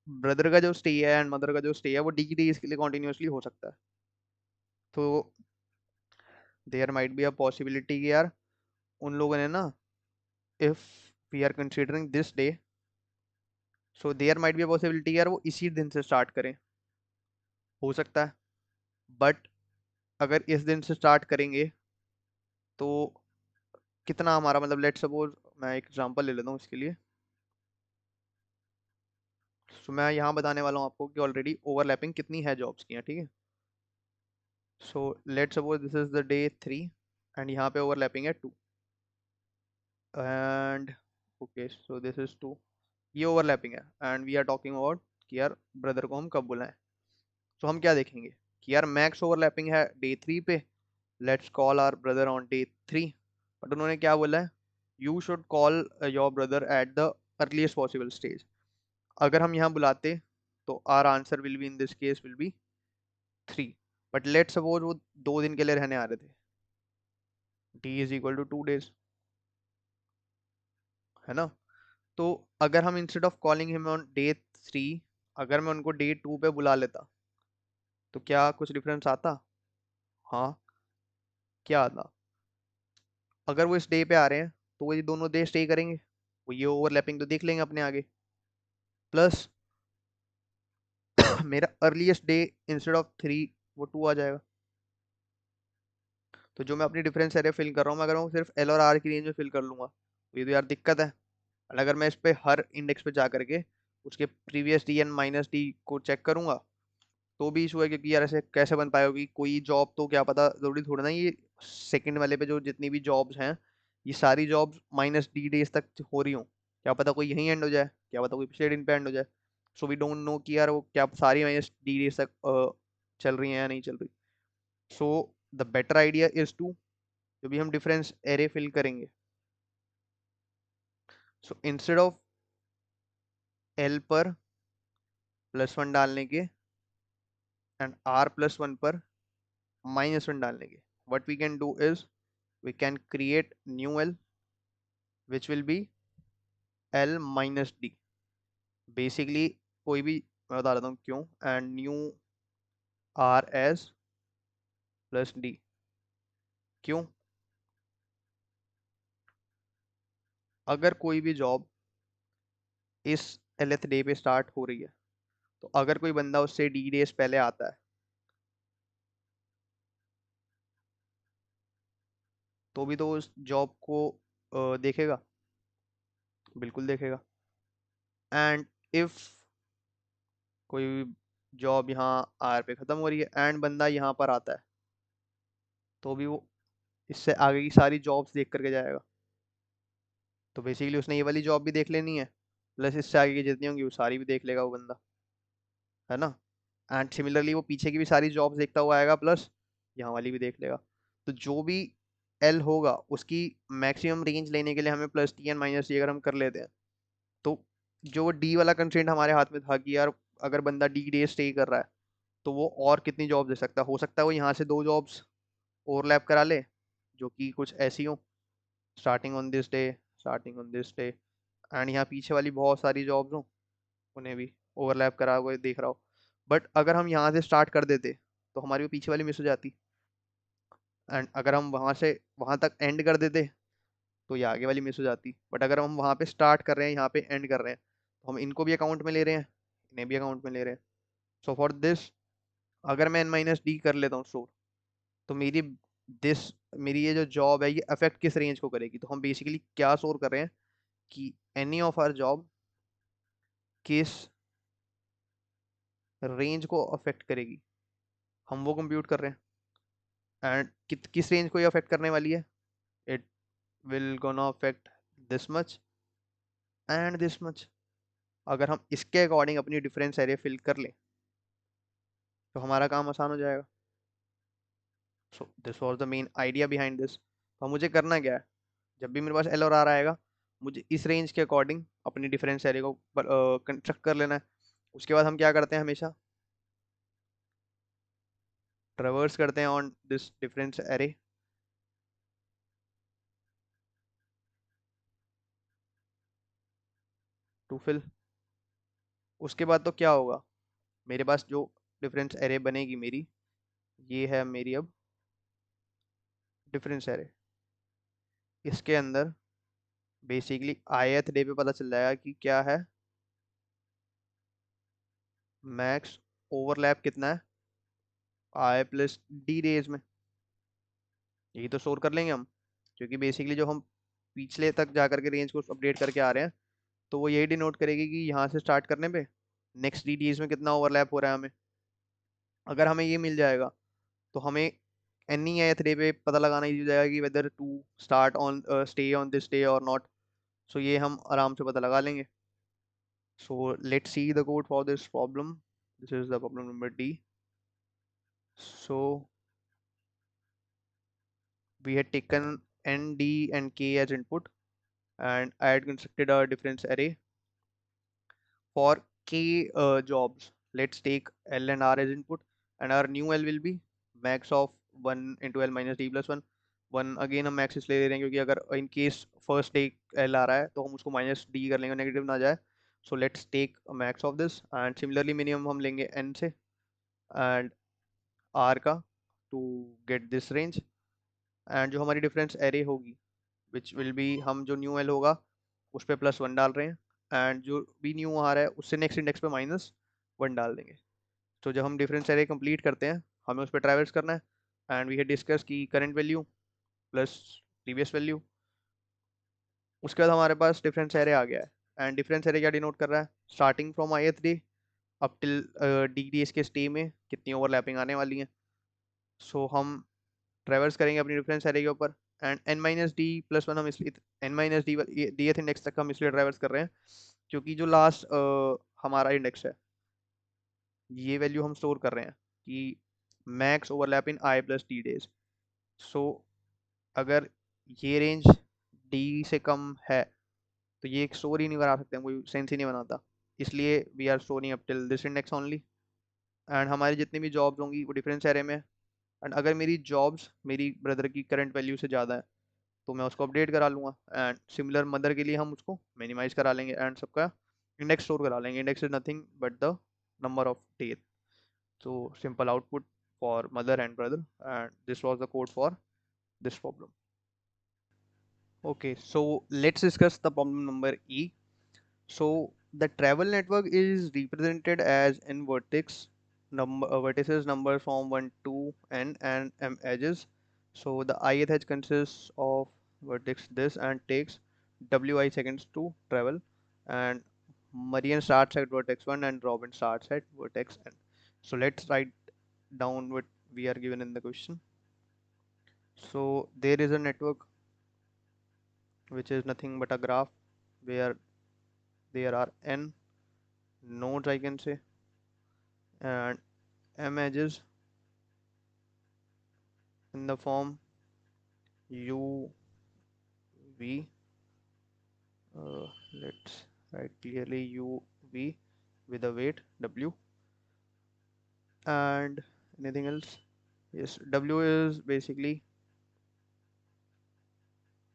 ब्रदर का जो स्टे है एंड मदर का जो स्टे है वो डी डेज के लिए कॉन्टिन्यूसली हो सकता है. तो there might be a possibility कि यार उन लोगों ने ना, if we are considering this day, so there might be a possibility यार वो इसी दिन से स्टार्ट करें. हो सकता है. बट अगर इस दिन से स्टार्ट करेंगे तो कितना हमारा मतलब, लेट सपोज मैं एक एग्जांपल ले लेता हूँ इसके लिए. सो मैं यहाँ बताने वाला हूँ आपको कि ऑलरेडी ओवरलैपिंग कितनी है जॉब्स की है. ठीक है. So let suppose this is the day 3 and यहाँ पे ओवरलैपिंग है 2 and okay, so this is 2. ये ओवरलैपिंग है and we are talking about कि यार ब्रदर को हम कब बुलाएं। तो हम क्या देखेंगे कि यार मैक्स ओवरलैपिंग है डे 3 पे, let's call our brother on day 3। But उन्होंने क्या बोला है, you should call your brother at the earliest possible stage. अगर हम यहाँ बुलाते तो our answer will be in this case will be 3। But let suppose वो 2 दिन के लिए रहने आ रहे थे, D = 2 days, है ना। तो अगर हम instead of calling him on day 3, अगर मैं उनको डे 2 पे बुला लेता तो क्या कुछ डिफरेंस आता? हाँ, क्या आता? अगर वो इस डे पे आ रहे हैं तो वो ये दोनों डे स्टे करेंगे, वो ये ओवरलैपिंग तो देख लेंगे अपने आगे। प्लस मेरा अर्लीस्ट डे इंस्टेड ऑफ 3 वो 2 आ जाएगा। तो जो मैं अपनी डिफरेंस एरे फिल कर रहा हूँ, मैं अगर मैं सिर्फ एल और आर की रेंज में फिल कर लूंगा तो ये तो यार दिक्कत है। और अगर मैं इस पे हर इंडेक्स पे जा करके उसके previous D and minus D को चेक करूंगा तो भी इशू है, क्योंकि यार ऐसे कैसे बन पाएगा कि कोई जॉब तो क्या पता, जरूरी थोड़ा ना ये सेकंड वाले पे जो जितनी भी जॉब्स हैं ये सारी जॉब्स -D days तक हो रही हो। क्या पता कोई यहीं एंड हो जाए, क्या पता कोई पिछले दिन पे एंड हो जाए। सो वी डोंट नो कि यार वो क्या सारी -D days तक चल रही हैं या नहीं चल रही। So the better idea is to, जो भी हम डिफरेंस एरे फिल करेंगे, सो इंस्टेड ऑफ एल पर +1 डालने के एंड R+1 पर -1 डालने के, what we can do is we can create new L which will be L-D। Basically कोई भी, मैं बता देता हूँ क्यों, एंड न्यू RS+D। क्यों? अगर कोई भी जॉब इस Lth डे पे स्टार्ट हो रही है तो अगर कोई बंदा उससे D days पहले आता है तो भी तो उस जॉब को देखेगा, बिल्कुल देखेगा। एंड इफ कोई जॉब यहाँ R पे ख़त्म हो रही है एंड बंदा यहाँ पर आता है तो भी वो इससे आगे की सारी जॉब्स देख करके जाएगा। तो बेसिकली उसने ये वाली जॉब भी देख लेनी है, प्लस इससे आगे की जितनी होंगी वो सारी भी देख लेगा वो बंदा, है ना। एंड सिमिलरली वो पीछे की भी सारी जॉब्स देखता हुआ आएगा, प्लस यहाँ वाली भी देख लेगा। तो जो भी एल होगा उसकी मैक्सिमम रेंज लेने के लिए हमें +T एंड -T अगर हम कर लेते हैं तो जो डी वाला कंस्ट्रेंट हमारे हाथ में था कि यार अगर बंदा D days स्टे कर रहा है तो वो और कितनी जॉब्स दे सकता है, हो सकता है वो यहाँ से 2 जॉब्स ओवरलैप करा ले जो कि कुछ ऐसी हो, starting on this day, starting on this day, and यहाँ पीछे वाली बहुत सारी जॉब्स हो उन्हें भी ओवरलैप करा हुआ देख रहा हो। बट अगर हम यहाँ से स्टार्ट कर देते तो हमारी वो पीछे वाली मिस हो जाती, एंड अगर हम वहाँ से वहाँ तक एंड कर देते तो ये आगे वाली मिस हो जाती। बट अगर हम वहाँ पे स्टार्ट कर रहे हैं यहाँ पे एंड कर रहे हैं तो हम इनको भी अकाउंट में ले रहे हैं, इन्हें भी अकाउंट में ले रहे हैं। सो फॉर दिस, अगर मैं N-D कर लेता हूँ स्टोर तो दिस मेरी ये जो जॉब है ये अफेक्ट किस रेंज को करेगी। तो हम बेसिकली क्या स्टोर कर रहे हैं कि एनी ऑफ आवर जॉब किस रेंज को अफेक्ट करेगी, हम वो कंप्यूट कर रहे हैं। एंड किस रेंज को ये अफेक्ट करने वाली है, it will gonna affect this much and this much. अगर हम इसके अकॉर्डिंग अपनी डिफरेंस एरिया फिल कर लें तो हमारा काम आसान हो जाएगा। So this was the main idea behind this. तो मुझे करना क्या है, जब भी मेरे पास एल और आर आएगा मुझे इस रेंज के अकॉर्डिंग अपनी डिफरेंस एरिया को कंस्ट्रक्ट कर लेना है। उसके बाद हम क्या करते हैं, हमेशा ट्रेवर्स करते हैं on this difference array to fill. उसके बाद तो क्या होगा, मेरे पास जो डिफरेंस एरे बनेगी मेरी, ये है मेरी अब डिफरेंस एरे। इसके अंदर बेसिकली ith डे पे पता चल जाएगा कि क्या है, मैक्स ओवरलैप कितना है I+D days में। यही तो स्टोर कर लेंगे हम, क्योंकि बेसिकली जो हम पिछले तक जा करके रेंज को अपडेट करके आ रहे हैं तो वो यही डिनोट करेगी कि यहाँ से स्टार्ट करने पे नेक्स्ट D days में कितना ओवरलैप हो रहा है हमें। अगर हमें ये मिल जाएगा तो हमें एनी ith डे पे पता लगाना इजी हो जाएगा कि whether to start on stay on this day और नॉट। सो ये हम आराम से पता लगा लेंगे। So let's see the code for this problem. This is the problem number D. So we had taken N, D, and K as input, and I had constructed a difference array for K jobs. Let's take L and R as input, and our new L will be max of 1 into L minus D plus 1. 1 again हम max इसलिए ले रहे हैं क्योंकि अगर in case first take L आ रहा है तो हम उसको minus D कर लेंगे, नेगेटिव ना जाए. So let's take a max of this, and similarly minimum हम लेंगे N से and R का to get this range. And जो हमारी डिफरेंस एरे होगी विच विल बी, हम जो न्यू एल होगा उस पर +1 डाल रहे हैं, एंड जो भी न्यू आ रहा है उससे नेक्स्ट इंडेक्स पे -1 डाल देंगे. तो जब हम डिफरेंस एरे कंप्लीट करते हैं हमें उस पर ट्रैवर्स करना है, एंड वी हैड डिस्कस की current value plus previous value. उसके बाद हमारे पास डिफरेंस एरे आ गया है, एंड डिफरेंस एरे क्या डिनोट कर रहा है, starting from ith day up till D days के स्टे में कितनी ओवरलैपिंग आने वाली है. सो हम ट्रैवर्स करेंगे अपनी डिफरेंस एरे के ऊपर, and n minus d plus one हम इसलिए n minus d dth index तक हम इसलिए ट्रैवर्स कर रहे हैं क्योंकि जो लास्ट हमारा इंडेक्स है ये वैल्यू हम स्टोर कर रहे हैं कि max overlap in i plus d days. So अगर ये रेंज डी से कम है तो ये एक स्टोर ही नहीं करा सकते, हम कोई सेंस ही नहीं बनाता, इसलिए we are storing up till this index only. And हमारी जितनी भी जॉब्स होंगी वो डिफरेंस एरे में, एंड अगर मेरी जॉब्स मेरी ब्रदर की करंट वैल्यू से ज़्यादा है तो मैं उसको अपडेट करा लूँगा, एंड सिमिलर मदर के लिए हम उसको मिनिमाइज करा लेंगे एंड सबका इंडेक्स स्टोर करा लेंगे. Index is nothing but the number of days. So simple output for mother and brother, and this was the code for this problem. Okay, so let's discuss the problem number E. So the travel network is represented as n vertices number from 1 to n and m edges. So the ith edge consists of vertex this and takes wi seconds to travel, and Marian starts at vertex 1 and Robin starts at vertex n. So let's write down what we are given in the question. So there is a network which is nothing but a graph where there are n nodes, I can say, and m edges in the form u v. Let's write clearly u v with a weight w, and anything else. Yes, w is basically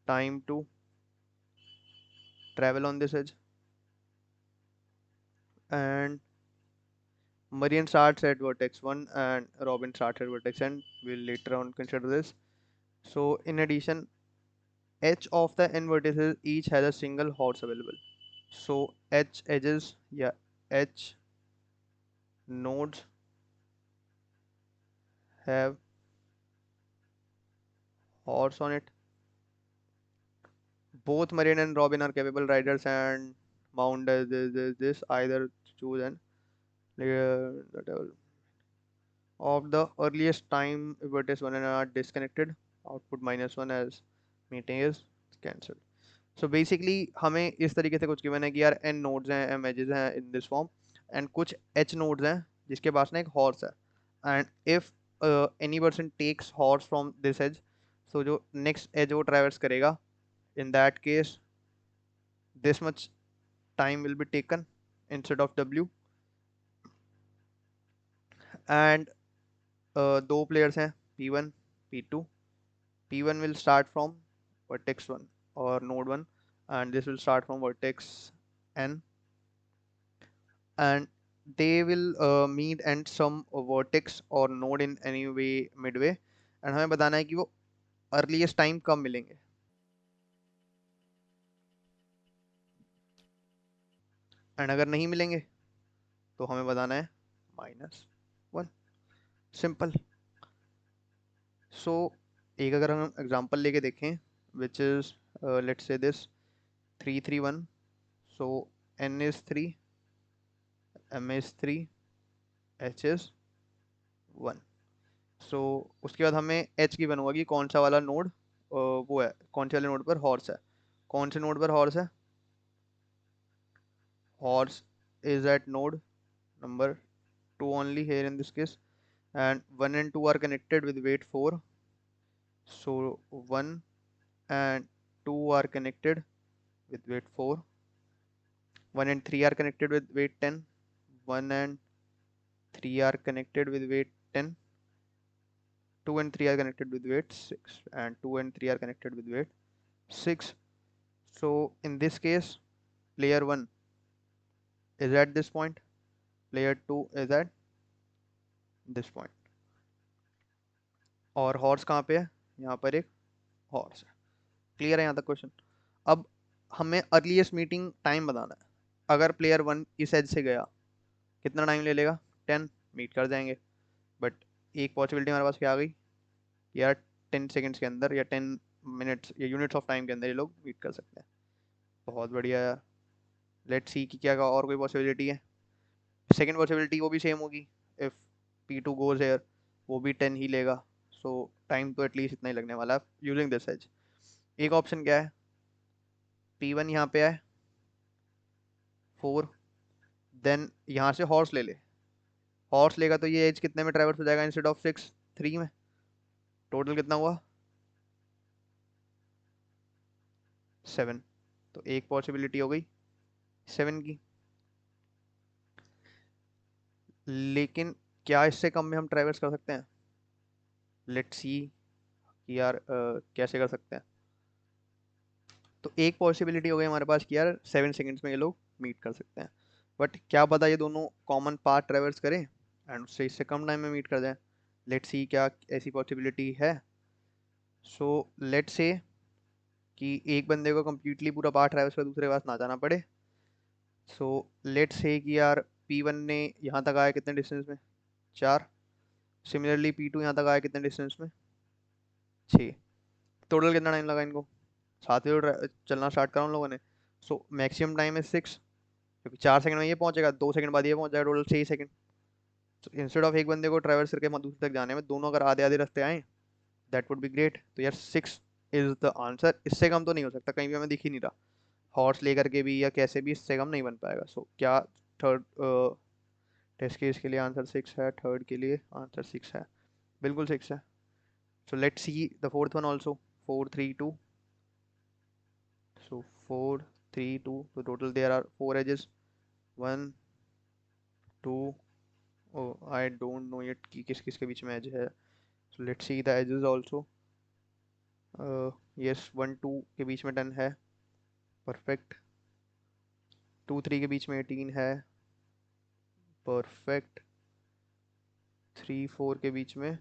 time to travel on this edge, and Marian starts at vertex 1 and Robin starts at vertex n. We'll later on consider this. So in addition, each of the n vertices each has a single horse available. So h edges, yeah, h nodes have horse on it. Both Marian and Robin are capable riders and mount as this either choose and whatever. Of the earliest time vertex 1 and are disconnected, output -1 as meeting is cancelled. So basically हमें इस तरीके से कुछ गिवन है कि यार एन नोड्स हैं, एम एजेस हैं इन दिस फॉर्म, एंड कुछ एच नोड्स हैं जिसके पास ना एक हॉर्स है, and if any person takes horse from this edge, so जो नेक्स्ट एज वो ट्रैवर्स करेगा, in that case this much time will be taken instead of डब्ल्यू. एंड दो प्लेयर्स हैं P1 P2. P1 will start from vertex 1 or node 1, and this will start from vertex n, and they will meet and some vertex or node in any way midway, and हमें बताना है कि वो earliest time कब मिलेंगे, एंड अगर नहीं मिलेंगे तो हमें बताना है -1. सिंपल. सो एक अगर हम एग्जांपल लेके देखें which is let's say this 3 3 1. So n is 3, m is 3, h is 1. सो उसके बाद हमें h की बन होगा कि कौन सा वाला नोड वो है, कौन से वाले नोड पर हॉर्स है. कौन से नोड पर हॉर्स है, horse is at node number 2 only here in this case, and 1 and 2 are connected with weight 4. So 1 and 2 are connected with weight 4. 1 and 3 are connected with weight 10. 1 and 3 are connected with weight 10. 2 and 3 are connected with weight 6, and 2 and 3 are connected with weight 6. So in this case, player 1 is at this point, player 2 is at this point, और हॉर्स कहाँ पे है? यहाँ पर एक हॉर्स है। क्लियर है यहाँ तक क्वेश्चन? अब हमें अर्लीस्ट मीटिंग टाइम बताना है। अगर प्लेयर 1 इस एज से गया, कितना टाइम ले लेगा? 10, मीट कर जाएंगे। बट एक पॉसिबिलिटी हमारे पास क्या आ गई यार, 10 सेकेंड्स के अंदर या 10 मिनट्स या यूनिट्स ऑफ टाइम के अंदर ये लोग मीट कर सकते हैं। बहुत बढ़िया यार। लेट्स सी कि क्या और कोई पॉसिबिलिटी है। सेकेंड पॉसिबिलिटी वो भी सेम होगी, इफ़ P2 गोज हेयर, वो भी 10 ही लेगा। सो टाइम तो एटलीस्ट इतना ही लगने वाला है यूजिंग दिस एज। एक ऑप्शन क्या है, P1 यहाँ पे है 4, देन यहाँ से हॉर्स ले ले। हॉर्स लेगा तो ये एज कितने में ट्रैवर्स हो जाएगा इंस्टेड ऑफ 6, 3 में। टोटल कितना हुआ? 7। तो एक पॉसिबिलिटी हो गई 7 की। लेकिन क्या इससे कम में हम ट्रैवर्स कर सकते हैं? लेट्स सी कि यार कैसे कर सकते हैं। तो एक पॉसिबिलिटी हो गई हमारे पास कि यार 7 सेकंड्स में ये लोग मीट कर सकते हैं। बट क्या पता ये दोनों कॉमन पाथ ट्रैवर्स करें एंड उससे इससे कम टाइम में मीट कर जाए। लेट्स सी क्या ऐसी पॉसिबिलिटी है। सो लेट्स से कि एक बंदे को कम्प्लीटली पूरा पाथ ट्रैवर्स कर दूसरे के पास ना जाना पड़े। सो लेट्स से कि यार P1 ने यहाँ तक आया कितने डिस्टेंस में? 4। सिमिलरली P2 यहाँ तक आया कितने डिस्टेंस में? 6। टोटल कितना टाइम लगा इनको? साथ ही तो चलना स्टार्ट करा उन लोगों ने। सो मैक्सिमम टाइम है 6, क्योंकि 4 सेकंड में ये पहुंचेगा, 2 सेकंड बाद ये पहुंच जाएगा, टोटल 6 सेकंड। तो इंस्टेड ऑफ एक बंदे को ट्रैवर्स करके दूसरे तक जाने में, दोनों अगर आधे आधे रास्ते आए, दैट वुड बी ग्रेट। तो यार 6 इज द आंसर। इससे कम तो नहीं हो सकता, कहीं भी हमें दिख ही नहीं रहा। हॉर्स लेकर के भी या कैसे भी इससे कम नहीं बन पाएगा। सो क्या थर्ड टेस्ट केस के लिए आंसर 6 है, थर्ड के लिए आंसर 6 है, बिल्कुल 6 है। So let's see the fourth one also. 4 3 2। So 4 3 2, so total there are 4 edges, 1 2, oh I don't know yet कि किस किस के बीच में edge है। So let's see the edges also। yes 1 2 के बीच में 10 है, परफेक्ट। 2 3 के बीच में 18 है, परफेक्ट। 3 4 के बीच में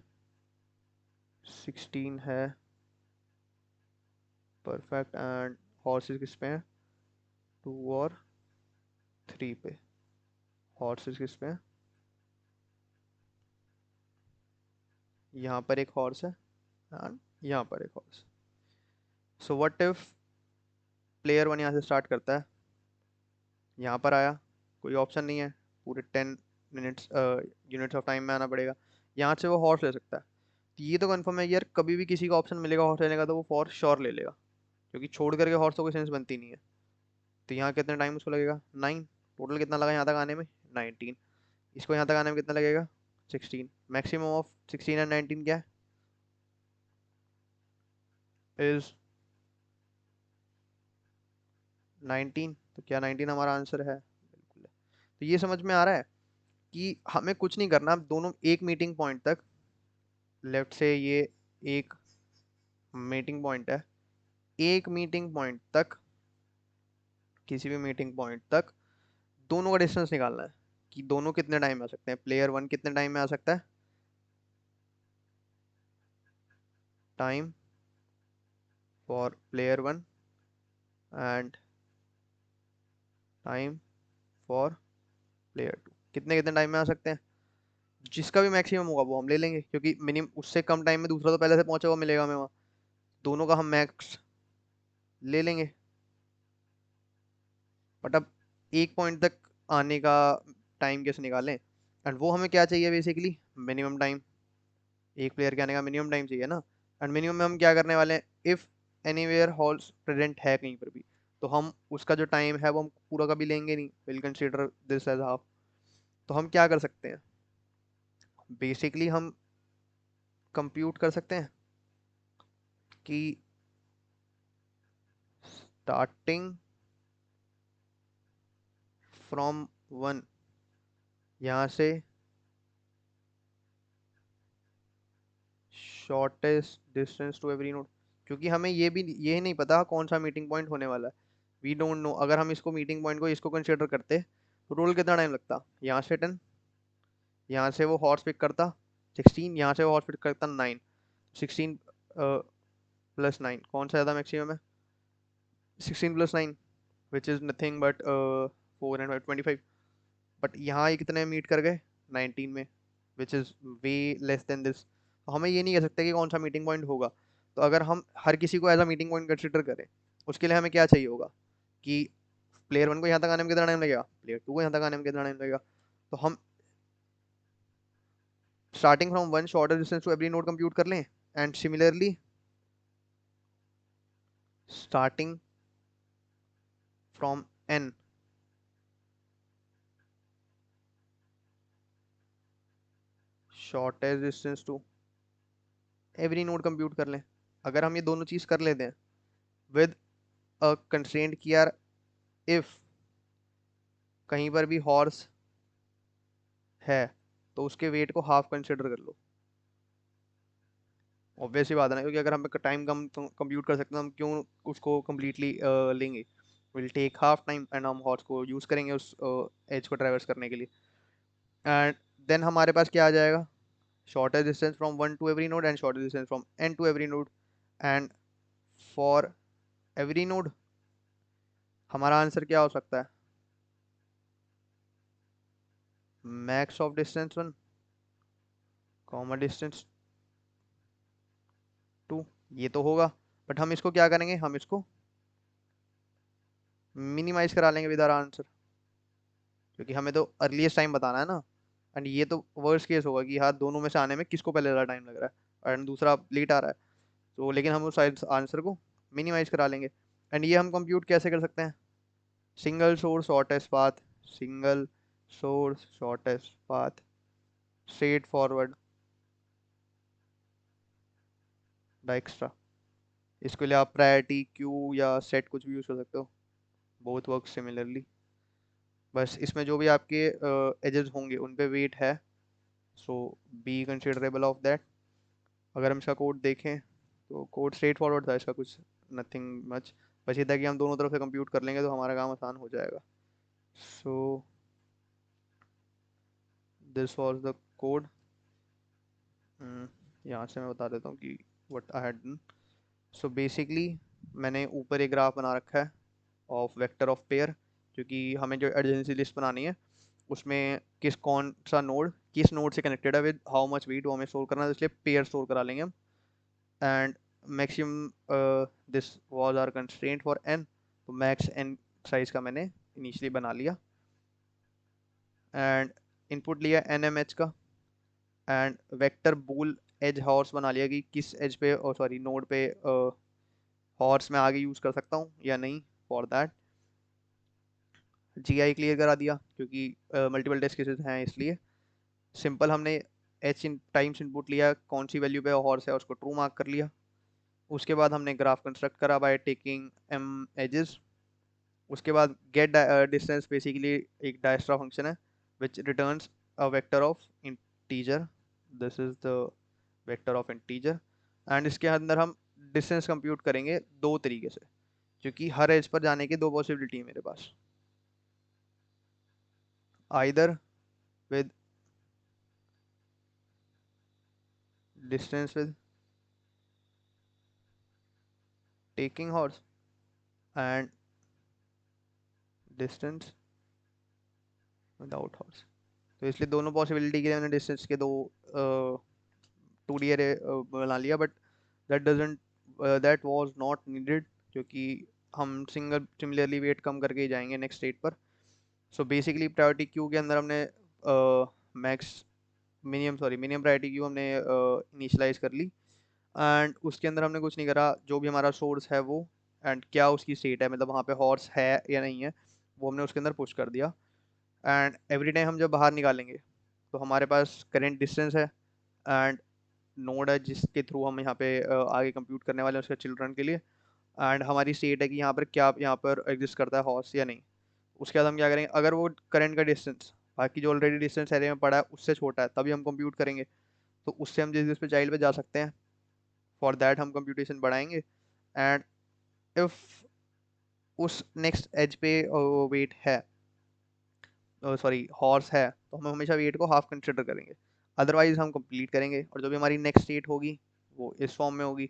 16 है, परफेक्ट। एंड हॉर्सेस किस पे हैं? 2 और 3 पे। हॉर्सेस किस पे हैं? यहाँ पर एक हॉर्स है एंड यहाँ पर एक horse. So what if player 1 यहाँ से स्टार्ट करता है, यहाँ पर आया, कोई ऑप्शन नहीं है, पूरे 10 मिनट्स यूनिट्स ऑफ टाइम में आना पड़ेगा। यहाँ से वो हॉर्स ले सकता है। तो ये तो कंफर्म है यार, कभी भी किसी का ऑप्शन मिलेगा हॉर्स लेने का तो वो फॉर श्योर ले लेगा, क्योंकि छोड़ करके हॉर्स तो कोई सेंस बनती नहीं है। तो यहाँ कितना टाइम उसको लगेगा? 9। टोटल कितना लगा यहाँ तक आने में? 19। इसको यहाँ तक आने में कितना लगेगा? 16। मैक्सिमम ऑफ 16 एंड 19 क्या है? इज 19। तो क्या 19 हमारा आंसर है? बिल्कुल है। तो ये समझ में आ रहा है कि हमें कुछ नहीं करना, दोनों एक मीटिंग पॉइंट तक, लेफ्ट से ये एक मीटिंग पॉइंट है, एक मीटिंग पॉइंट तक, किसी भी मीटिंग पॉइंट तक दोनों का डिस्टेंस निकालना है कि दोनों कितने टाइम में आ सकते हैं। प्लेयर 1 कितने टाइम में आ सकता है? Time for player 1 and time for player 2 कितने कितने टाइम में आ सकते हैं। जिसका भी मैक्सिमम होगा वो हम ले लेंगे, क्योंकि मिनिमम उससे कम टाइम में दूसरा तो पहले से पहुंचा हुआ मिलेगा हमें वहाँ। दोनों का हम मैक्स ले लेंगे। बट अब एक पॉइंट तक आने का टाइम कैसे निकालें? एंड वो हमें क्या चाहिए बेसिकली? Minimum time. एक प्लेयर के आने का मिनिमम टाइम चाहिए ना। एंड मिनिमम में हम क्या करने वाले हैं? इफ़ एनीवेयर हॉल्स प्रेजेंट है कहीं पर भी, तो हम उसका जो टाइम है वो हम पूरा कभी लेंगे नहीं, will consider this edge half. तो हम क्या कर सकते हैं, बेसिकली हम कंप्यूट कर सकते हैं कि स्टार्टिंग फ्रॉम 1, यहाँ से shortest distance to every node, क्योंकि हमें ये नहीं पता कौन सा मीटिंग पॉइंट होने वाला है। वी डोंट नो, अगर हम इसको मीटिंग पॉइंट को इसको कंसिडर करते तो रोल कितना टाइम लगता, यहाँ से 10, यहाँ से वो हॉर्स पिक करता 16, यहाँ से वो हॉर्स पिक करता 9, 16 प्लस 9 कौन सा ज़्यादा मैक्सिमम है, 16 plus 9 which is nothing but 4 and 25। But यहाँ ये कितने मीट कर गए 19 में, which is way less than this. तो हमें ये नहीं कह सकते कि कौन सा मीटिंग पॉइंट होगा। तो अगर हम हर किसी को as a meeting point consider करें, उसके लिए हमें क्या चाहिए होगा कि प्लेयर 1 को यहाँ तक आने में कितना टाइम लगेगा, प्लेयर 2 को यहाँ तक आने में कितना टाइम लगेगा। तो हम starting from 1 shorter distance to every node compute कर लें, and similarly starting from n shortest distance to every node compute कर लें। अगर हम ये दोनों चीज़ कर लेते हैं विद अ कंस्ट्रेंट कि यार इफ कहीं पर भी हॉर्स है तो उसके वेट को हाफ कंसिडर कर लो। ऑब्वियस ही बात है ना, क्योंकि अगर हम टाइम कम कंप्यूट कर सकते हैं, हम क्यों उसको कम्प्लीटली लेंगे। Will take half time and हम हॉर्स को यूज़ करेंगे उस एज को ट्रैवर्स करने के लिए। एंड देन हमारे पास क्या आ जाएगा, shortest distance from 1 to every node and shortest distance from n to every node, and for every node हमारा आंसर क्या हो सकता है, max of distance 1 comma distance 2, ये तो होगा। बट हम इसको क्या करेंगे, हम इसको मिनिमाइज करा लेंगे विद आवर आंसर, क्योंकि हमें तो अर्लीस्ट टाइम बताना है ना। एंड ये तो वर्स्ट केस होगा कि हाँ दोनों में से आने में किसको पहले ज़्यादा टाइम लग रहा है एंड दूसरा लेट आ रहा है। तो लेकिन हम उस आंसर को मिनिमाइज करा लेंगे। एंड ये हम कंप्यूट कैसे कर सकते हैं, single source shortest path, single source shortest path, straightforward Dijkstra. इसके लिए आप प्रायोरिटी क्यू या सेट कुछ भी यूज़ कर सकते हो, बोथ वर्क सिमिलरली। बस इसमें जो भी आपके एजेस होंगे उन पे वेट है, सो बी कंसिडरेबल ऑफ दैट। अगर हम इसका कोड देखें तो कोड स्ट्रेट फॉरवर्ड था इसका, कुछ नथिंग मच। बस ये था कि हम दोनों तरफ से कंप्यूट कर लेंगे तो हमारा काम आसान हो जाएगा। सो दिस वाज द कोड। यहाँ से मैं बता देता हूँ कि what I had done. So basically मैंने ऊपर एक ग्राफ बना रखा है ऑफ वेक्टर ऑफ पेयर, क्योंकि हमें जो एडजेंसी लिस्ट बनानी है उसमें कौन सा नोड किस नोड से कनेक्टेड है विद हाउ मच वेट वो हमें स्टोर करना है, तो इसलिए पेयर स्टोर करा लेंगे हम। And maximum this was our constraint for n, तो मैक्स एन साइज का मैंने इनिशियली बना लिया। एंड इनपुट लिया एन एम एच का, and vector bool as horse बना लिया कि किस एज पे और सॉरी नोड पे हॉर्स मैं आगे यूज़ कर सकता हूँ या नहीं। For that G I clear करा दिया, क्योंकि मल्टीपल टेस्ट केसेस हैं इसलिए। सिंपल हमने एच इन टाइम्स इनपुट लिया, कौन सी वैल्यू पे हॉर्स है उसको ट्रू मार्क कर लिया। उसके बाद हमने ग्राफ कंस्ट्रक्ट करा बाय टेकिंग एम एजेस। उसके बाद गेट डिस्टेंस बेसिकली एक डायस्ट्रा फंक्शन है which returns a vector of integer, this is the vector of integer. And इसके अंदर हम डिस्टेंस कंप्यूट करेंगे दो तरीके से, क्योंकि हर एज पर जाने की दो पॉसिबिलिटी है मेरे पास, either with distance with taking horse and distance without horse. तो इसलिए दोनों पॉसिबिलिटी के लिए मैंने डिस्टेंस के दो 2D अरे बना लिया। But that doesn't that was not needed, क्योंकि हम सिंगल सिमिलरली वेट कम करके ही जाएंगे नेक्स्ट स्टेट पर। सो बेसिकली प्रायोरिटी क्यू के अंदर हमने मैक्स मिनिमम प्रायोरिटी क्यू हमने इनिशियलाइज कर ली। एंड उसके अंदर हमने कुछ नहीं करा, जो भी हमारा सोर्स है वो एंड क्या उसकी स्टेट है, मतलब वहाँ पे हॉर्स है या नहीं है, वो हमने उसके अंदर पुश कर दिया। एंड एवरी टाइम हम जब बाहर निकालेंगे तो हमारे पास करेंट डिस्टेंस है एंड नोड है जिसके थ्रू हम यहाँ पे आगे कंप्यूट करने वाले हैं उसके चिल्ड्रन के लिए। एंड हमारी स्टेट है कि यहाँ पर क्या यहाँ पर एग्जिस्ट करता है हॉर्स या नहीं। उसके बाद हम क्या करेंगे, अगर वो करंट का डिस्टेंस बाकी जो ऑलरेडी डिस्टेंस एरिया में पड़ा है उससे छोटा है तभी हम कंप्यूट करेंगे। तो उससे हम जिस पे चाइल्ड पे जा सकते हैं, फॉर दैट हम कंप्यूटेशन बढ़ाएंगे। एंड इफ उस नेक्स्ट एज पे वेट है, सॉरी हॉर्स है, तो हम हमेशा वेट को हाफ कंसिडर करेंगे, अदरवाइज हम कंप्लीट करेंगे। और जो भी हमारी नेक्स्ट स्टेट होगी वो इस फॉर्म में होगी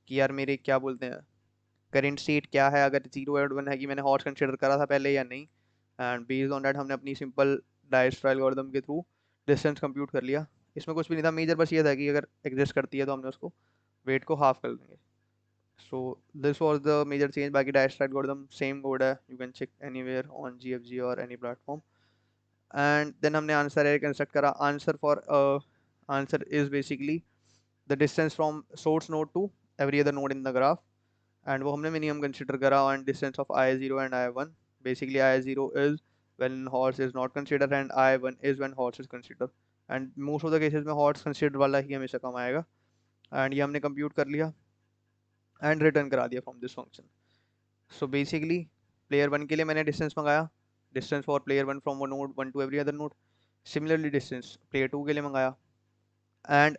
कि यार मेरे क्या बोलते हैं करेंट स्टेट क्या है, अगर 0 और 1 है कि मैंने हॉर्स कंसिडर करा था पहले या नहीं। एंड बेस्ड ऑन दैट हमने अपनी सिंपल डायस्ट्रल एल्गोरिथम के थ्रू डिस्टेंस कंप्यूट कर लिया। इसमें कुछ भी नहीं था मेजर, बस ये था कि अगर एग्जिस्ट करती है तो हमने उसको वेट को हाफ कर देंगे। So this was the major change. बाकी डायस्ट्रल एल्गोरिथम सेम कोड है, you can check anywhere on GFG और एनी प्लेटफॉर्म। एंड देन हमने आंसर है कंस्ट्रक्ट करा। Answer for answer is basically the distance from source node to every other node in the graph. And वो हमने मिनिमम कंसिडर करा on distance of I0 and I1। Basically I0 is when horse is not considered and I1 is when horse is considered। And most of the cases में हॉर्स कंसिडर वाला ही हमेशा कम आएगा। एंड ये हमने कंप्यूट कर लिया एंड रिटर्न करा दिया from this function. So basically player 1 के लिए मैंने डिस्टेंस मंगाया, distance for player 1 from one node 1 to every other node. Similarly distance player 2 के लिए मंगाया। एंड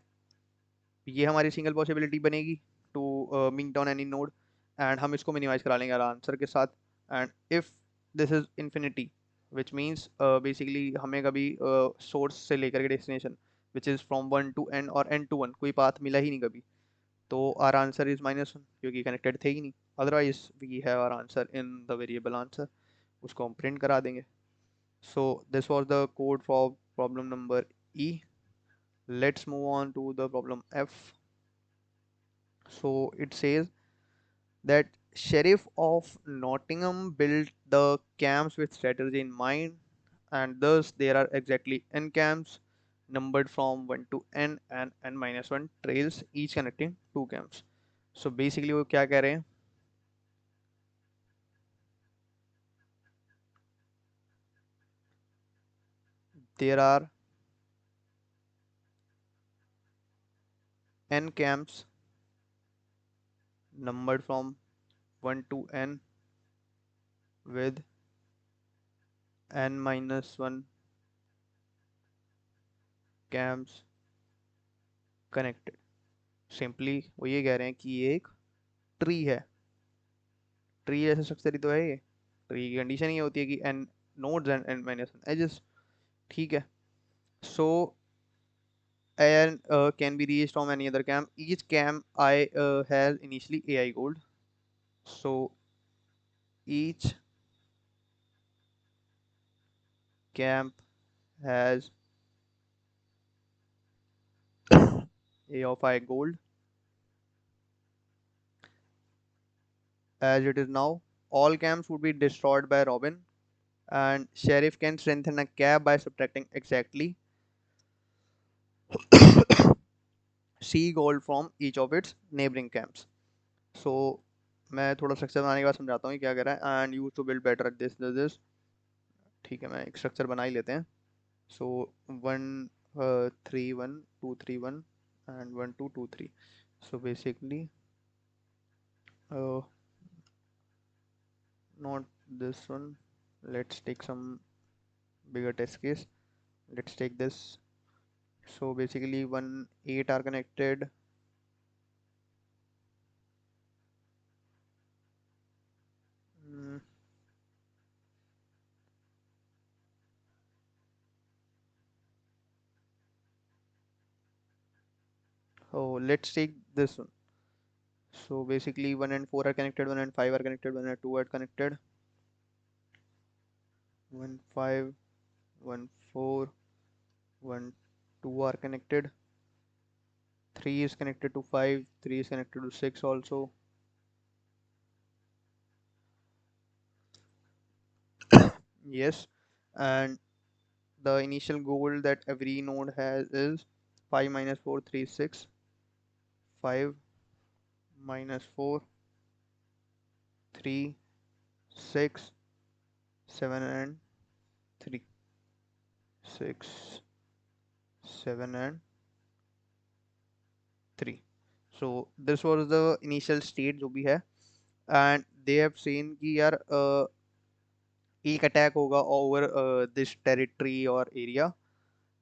ये हमारी सिंगल पॉसिबिलिटी बनेगी to meet on any node. And हम इसको मिनिमाइज करा लेंगे आंसर के साथ। And if this is infinity which means basically हमें कभी सोर्स से लेकर के destination which is from 1 to n और n to 1 कोई पाथ मिला ही नहीं कभी, तो आर आंसर इज -1 क्योंकि कनेक्टेड थे ही नहीं। Otherwise we have our answer in the variable answer, उसको हम प्रिंट करा देंगे। So this was the code for problem number E। Let's move on to the problem F। So it says that Sheriff of Nottingham built the camps with strategy in mind, and thus there are exactly n camps numbered from 1 to n and n-1 trails each connecting two camps. So basically वो क्या कह रहे हैं, there are n camps numbered from 1 to n with n-1 camps connected। Simply वो ये कह रहे हैं कि ये एक ट्री है। ट्री जैसे स्ट्रक्चर ही तो है ये। ट्री की कंडीशन ये होती है कि n nodes and n-1 edges। ठीक है। सो and can be reached from any other camp. Each camp I has initially AI gold. So each camp has A of I gold. As it is now, all camps would be destroyed by Robin, and Sheriff can strengthen a cap by subtracting exactly C gold from each of its neighboring camps. So मैं थोड़ा स्ट्रक्चर बनाने के बाद समझाता हूँ कि क्या कह रहा है। And use to build better at this. ठीक है, मैं एक स्ट्रक्चर बना ही लेते हैं। सो 1 3 1 2 3 1 and 1 2 2 3। So basically uh, not this one, let's take some bigger test case. Let's take this. So basically 1 8 are connected. Mm, oh, let's take this one. So basically 1 and 4 are connected, 1 and 5 are connected, 1 and 2 are connected, 1 5 1 4 1 2 are connected, 3 is connected to 5, 3 is connected to 6 also. Yes, and the initial goal that every node has is 5 minus 4 3 6, 5 minus 4 3, 6, 7 and 3. 6, 7 and 3. So this was the initial state जो भी है, and they have seen कि यार एक अटैक होगा ओवर दिस टेरिटरी और एरिया,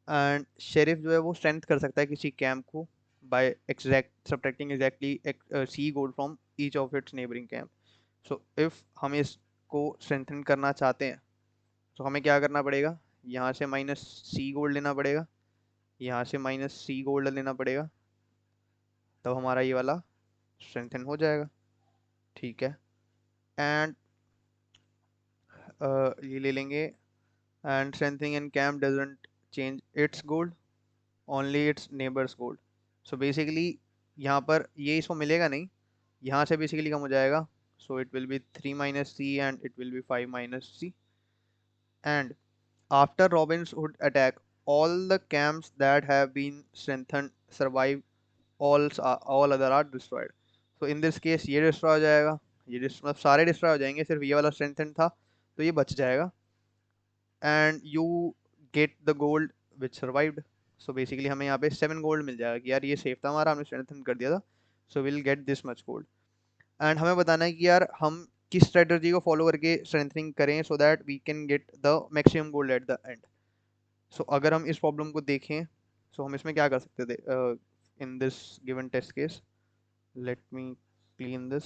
एंड शेरिफ जो है वो स्ट्रेंथ कर सकता है किसी कैंप को by exact subtracting exactly c gold from each of its neighbouring camp. So if हम इसको स्ट्रेंथन करना चाहते हैं तो हमें क्या करना पड़ेगा, यहाँ से माइनस सी गोल्ड लेना पड़ेगा, यहाँ से माइनस सी गोल्ड लेना पड़ेगा, तब हमारा ये वाला स्ट्रेंथन हो जाएगा. ठीक है. एंड ये ले लेंगे. And strengthening in camp doesn't change it's gold, only it's neighbours gold. So basically यहाँ पर ये इसको मिलेगा नहीं, यहाँ से बेसिकली कम हो जाएगा. So it will be 3 minus c and it will be 5 minus c. And after Robin's Hood attack, all the camps that have been strengthened survive, all other are destroyed. So in this case ये destroy हो जाएगा, मतलब सारे destroy हो जाएंगे, सिर्फ ये वाला strengthened था तो ये बच जाएगा. And you get the gold which survived. So basically हमें यहाँ पे 7 gold मिल जाएगा कि यार ये safe था हमारा, हमने strengthen कर दिया था, so we'll get this much gold. And हमें बताना है कि यार हम किस स्ट्रेटजी को फॉलो करके स्ट्रेंथनिंग करें so that we can get the maximum gold at the end. So अगर हम इस प्रॉब्लम को देखें, सो हम इसमें क्या कर सकते थे in this given test case. Let me clean this.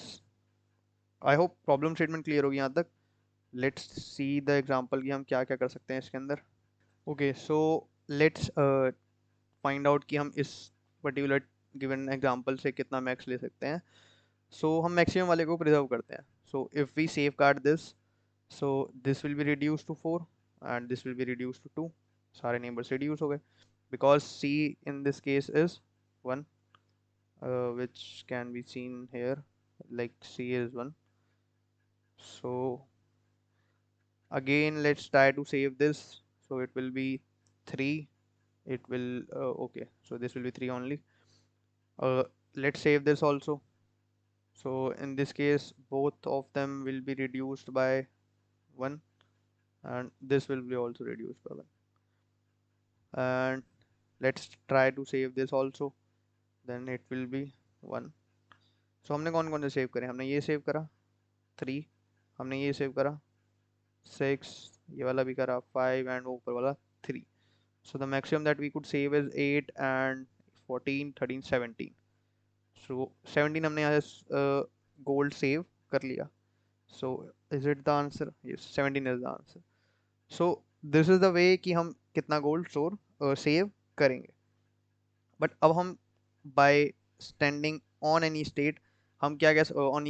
I hope problem statement clear होगी यहाँ तक. लेट्स सी द एग्जांपल कि हम क्या क्या कर सकते हैं इसके अंदर. Okay, so let's find out कि हम इस पर्टिकुलर गिवन एग्जांपल से कितना मैक्स ले सकते हैं. सो हम मैक्सिमम वाले को प्रिजर्व करते हैं. So if we safeguard this, so this will be reduced to 4 and this will be reduced to 2. सारे neighbors reduce हो गए because c in this case is 1, which can be seen here, like c is 1. So again let's try to save this. So it will be 3. It will okay, so this will be 3 only. uh, let's save this also. So in this case both of them will be reduced by 1 and this will be also reduced by 1. And let's try to save this also, then it will be 1. So हमने कौन कौन से सेव करे, हमने ये सेव करा 3, हमने ये सेव करा 6, ये वाला भी करा 5 एंड ऊपर वाला 3. So the maximum that we could save is 8 and 14, 13, 17. So 17 हमने यहाँ से gold save कर लिया. So is it the answer? Yes, 17 is the answer. So this is the way कि हम कितना gold store save करेंगे. बट अब हम bye standing on any state, हम क्या कह on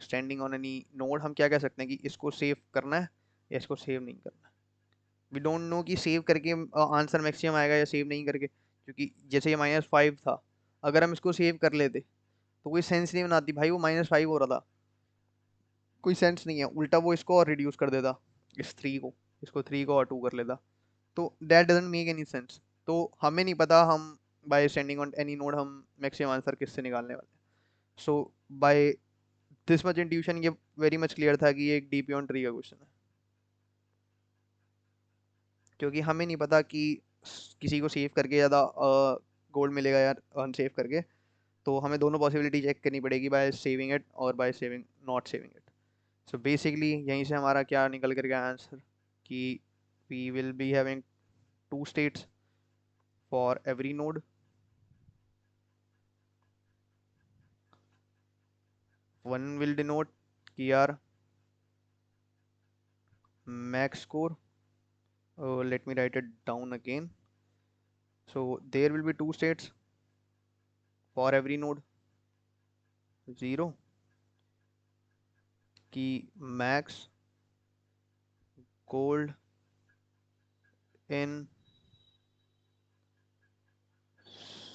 standing on any node हम क्या कह सकते हैं कि इसको सेव करना है या इसको सेव नहीं करना है. वी डोंट नो कि सेव करके आंसर मैक्सिमम आएगा या सेव नहीं करके, क्योंकि जैसे ये -5 था, अगर हम इसको सेव कर लेते तो कोई सेंस नहीं बनाती भाई, वो -5 हो रहा था, कोई सेंस नहीं है. उल्टा वो इसको और रिड्यूस कर देता, इस 3 को, इसको 3 को और 2 कर लेता, तो that doesn't make any sense. तो हमें नहीं पता हम bye standing on any node हम मैक्सिमम आंसर किससे निकालने वाले हैं. सो बाय दिस मच इंट्यूशन ये वेरी मच क्लियर था कि ये एक डीपी ऑन ट्री का क्वेश्चन है, क्योंकि हमें नहीं पता कि किसी को सेव करके ज़्यादा गोल्ड मिलेगा या अनसेव करके. तो हमें दोनों पॉसिबिलिटी चेक करनी पड़ेगी, बाय सेविंग इट और by saving not saving it. So basically यहीं से हमारा क्या निकल कर गया आंसर कि we will be having 2 states for every node. One will denote कि यार max score. Let me write it down again. So there will be 2 states for every node. 0 कि max gold in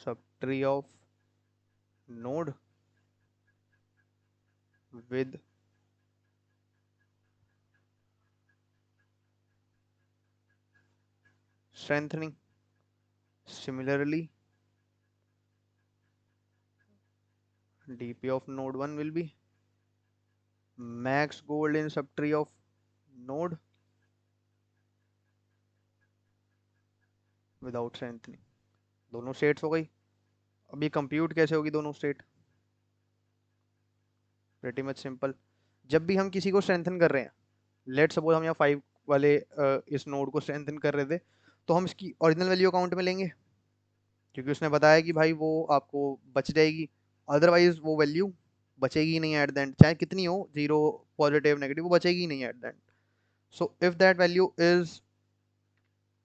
subtree of node with strengthening. Similarly, dp of node 1 will be max gold in sub tree of node without strengthening, दोनों स्टेट्स हो गई। अब ये कंप्यूट कैसे होगी दोनों स्टेट? Pretty much simple. जब भी हम किसी को स्ट्रेंथन कर रहे हैं, लेट सपोज हम यहाँ 5 वाले इस नोड को स्ट्रेंथन कर रहे थे, तो हम इसकी ओरिजिनल वैल्यू अकाउंट में लेंगे, क्योंकि उसने बताया कि भाई वो आपको बच जाएगी। अदरवाइज वो वैल्यू बचेगी ही नहीं एट द एंड, चाहे कितनी हो, जीरो, पॉजिटिव, नेगेटिव, वो बचेगी ही नहीं eight the end. So if that value is,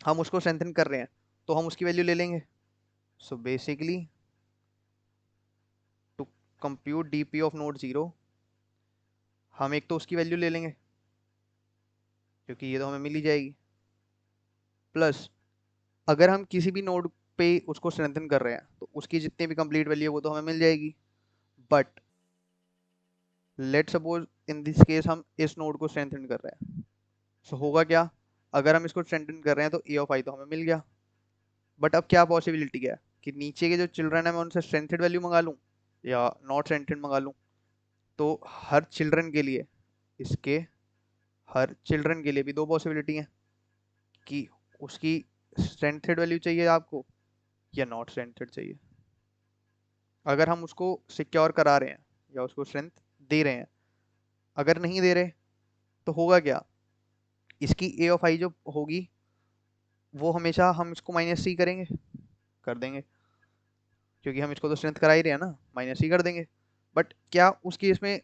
हम उसको स्ट्रेंथन कर रहे हैं, तो हम उसकी वैल्यू ले लेंगे। So basically to compute DP of node zero, हम एक तो उसकी वैल्यू ले लेंगे, क्योंकि ये तो हमें मिल ही जाएगी। प्लस अगर हम किसी भी नोड पे उसको स्ट्रेंथन कर रहे हैं, तो उसकी जितनी भी कंप्लीट वैल्यू है वो तो हमें मिल जाएगी। But let suppose in this case हम इस नोड को स्ट्रेंथन कर रहे हैं, सो होगा क्या? अगर हम इसको स्ट्रेंथन कर रहे हैं तो ए ऑफ आई तो हमें मिल गया। बट अब क्या पॉसिबिलिटी है कि नीचे के जो चिल्ड्रन है मैं उनसे स्ट्रेंथेड वैल्यू मंगा लूँ या नॉट स्ट्रेंथेड मंगा लूँ? तो हर चिल्ड्रन के लिए, इसके हर चिल्ड्रन के लिए भी दो पॉसिबिलिटी हैं कि उसकी स्ट्रेंथेड वैल्यू चाहिए आपको या नॉट स्ट्रेंथेड चाहिए। अगर हम उसको सिक्योर करा रहे हैं या उसको स्ट्रेंथ दे रहे हैं, अगर नहीं दे रहे तो होगा क्या? इसकी ए ऑफ आई जो होगी वो हमेशा हम इसको माइनस सी करेंगे, कर देंगे, क्योंकि हम इसको तो स्ट्रेंथ करा ही रहे हैं ना, माइनस सी कर देंगे। बट क्या उस केस में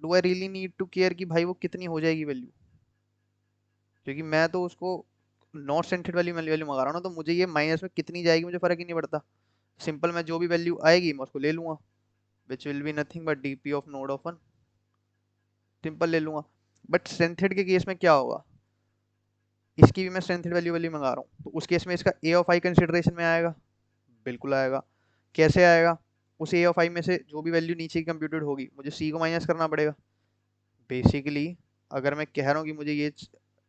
do I really need to care कि भाई वो कितनी हो जाएगी वैल्यू? क्योंकि मैं तो उसको नॉट स्ट्रेंथेड वैल्यू वैल्यू मंगा रहा हूँ ना, तो मुझे ये माइनस में कितनी जाएगी मुझे फर्क ही नहीं पड़ता। सिंपल, मैं जो भी वैल्यू आएगी मैं उसको ले लूंगा, विच will be nothing but DP of node of one, simple ले लूंगा। बट स्ट्रेंथेड के केस में क्या होगा? इसकी भी मैं स्ट्रेंथेड वैल्यू वैल्यू मंगा रहा हूँ, तो उस केस में इसका ए ऑफ आई कंसिडरेशन में आएगा। बिल्कुल आएगा। कैसे आएगा? उस ए ऑफ आई में से जो भी वैल्यू नीचे की कंप्यूटेड होगी मुझे सी को माइनस करना पड़ेगा। बेसिकली अगर मैं कह रहा हूँ कि मुझे ये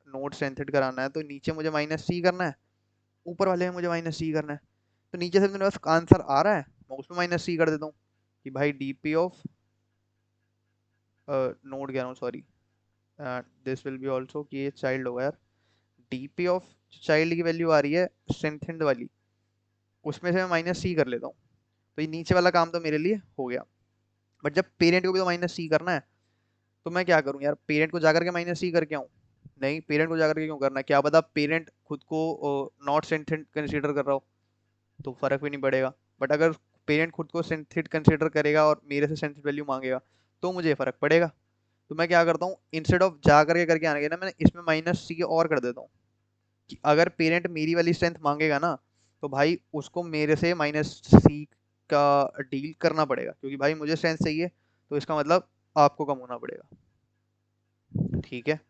नोड स्ट्रेंथेड कराना है, तो नीचे मुझे माइनस सी करना है, ऊपर वाले में मुझे माइनस सी करना है। तो नीचे से मेरे पास आंसर आ रहा है, मैं उसमें माइनस सी कर देता हूँ कि भाई डीपी ऑफ नोड, कह रहा हूँ sorry, this will be also कि ये चाइल्ड होगा यार। डीपी ऑफ चाइल्ड की वैल्यू आ रही है स्ट्रेंथेंड वाली, उसमें से मैं माइनस सी कर लेता हूँ, तो ये नीचे वाला काम तो मेरे लिए हो गया। बट जब पेरेंट को भी तो माइनस सी करना है, तो मैं क्या करूँ यार, पेरेंट को जाकर के माइनस सी करके आऊँ? नहीं, पेरेंट को जाकर के क्यों करना है? क्या पता पेरेंट खुद को नॉट सेंथेड कंसीडर कर रहा हो, तो फर्क भी नहीं पड़ेगा। बट अगर पेरेंट खुद को सेंथेड कंसीडर करेगा और मेरे से सेंथेड वैल्यू मांगेगा, तो मुझे फर्क पड़ेगा। तो मैं क्या करता हूँ, इंस्टेड ऑफ जा करके करके आने के ना, मैंने इसमें माइनस सी और कर देता हूँ कि अगर पेरेंट मेरी वाली स्ट्रेंथ मांगेगा ना, तो भाई उसको मेरे से माइनस सी का डील करना पड़ेगा, क्योंकि भाई मुझे स्ट्रेंथ चाहिए, तो इसका मतलब आपको कम होना पड़ेगा। ठीक है,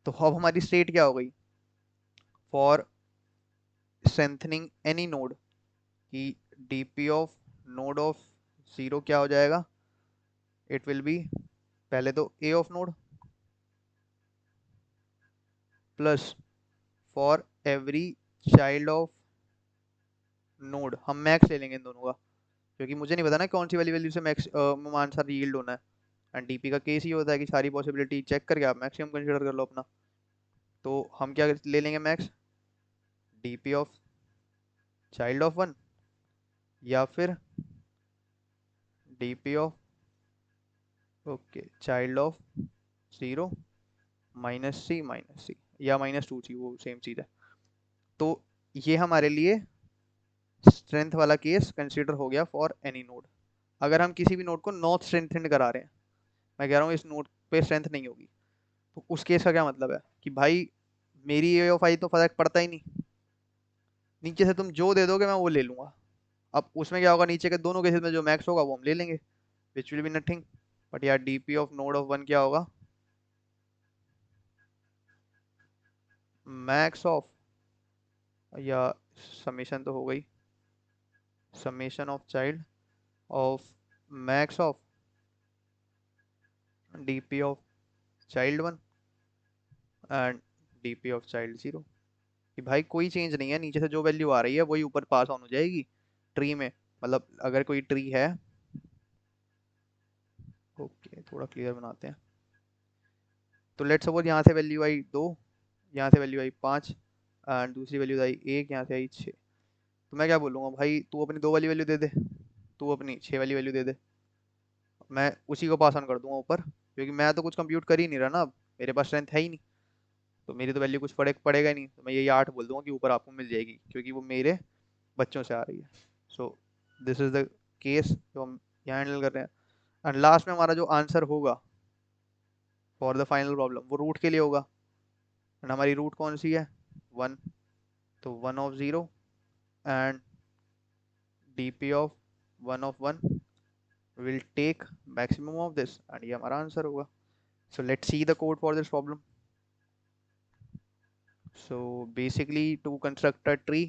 तो अब हमारी स्टेट क्या हो गई? फॉर स्ट्रेंथनिंग एनी नोड, कि DP of node of zero क्या हो जाएगा? इट विल बी पहले तो a of node plus for every child of node, हम मैक्स ले लेंगे इन दोनों का, क्योंकि मुझे नहीं पता ना कौन सी वाली वैल्यू से मैक्स आंसर यील्ड होना है। एंड डीपी का केस ही होता है कि सारी पॉसिबिलिटी चेक करके आप मैक्सिमम कंसीडर कर लो अपना। तो हम क्या ले लेंगे? Max DP of child of one, या फिर DP of, okay, child of zero minus c या माइनस टू सी, वो सेम चीज़ है। तो ये हमारे लिए स्ट्रेंथ वाला केस कंसीडर हो गया फॉर एनी नोड। अगर हम किसी भी नोड को नॉट स्ट्रेंथेंड करा रहे हैं, मैं कह रहा हूँ इस नोड पे स्ट्रेंथ नहीं होगी, तो उस केस का क्या मतलब है कि भाई मेरी ए ऑफ आई तो फर्क पड़ता ही नहीं, नीचे से तुम जो दे दोगे मैं वो ले लूंगा। अब उसमें क्या होगा, नीचे के दोनों केसेस में जो मैक्स होगा वो हम ले लेंगे, which will be nothing but यार DP of node of one क्या होगा? मैक्स ऑफ, या समेशन तो हो गई, summation of child of max of DP of child one and DP of child zero. कि भाई कोई चेंज नहीं है, नीचे से जो वैल्यू आ रही है वही ऊपर पास ऑन हो जाएगी ट्री में। मतलब अगर कोई ट्री है, ओके थोड़ा क्लियर बनाते हैं, तो लेट्स सपोज यहाँ से वैल्यू आई 2, यहाँ से वैल्यू आई 5 एंड दूसरी वैल्यू आई 1, यहाँ से आई 6। तो मैं क्या बोलूँगा, भाई तू अपनी 2 वाली वैल्यू दे दे, तू अपनी 6 वाली वैल्यू दे दे, मैं उसी को पास ऑन कर दूंगा ऊपर, क्योंकि मैं तो कुछ कंप्यूट कर ही नहीं रहा ना, अब मेरे पास स्ट्रेंथ है ही नहीं, तो मेरी तो वैल्यू कुछ पड़ेगा ही नहीं, तो मैं यही 8 बोल दूंगा कि ऊपर आपको मिल जाएगी, क्योंकि वो मेरे बच्चों से आ रही है। सो दिस इज द केस जो हम यहाँ हैंडल कर रहे हैं। एंड लास्ट में हमारा जो आंसर होगा फॉर द फाइनल प्रॉब्लम वो रूट के लिए होगा, एंड हमारी रूट कौन सी है, 1, तो 1 of 0 and dp of 1 of 1 will take maximum of this, and ये हमारा आंसर होगा। So let's see the code for this problem. So basically, to construct a tree,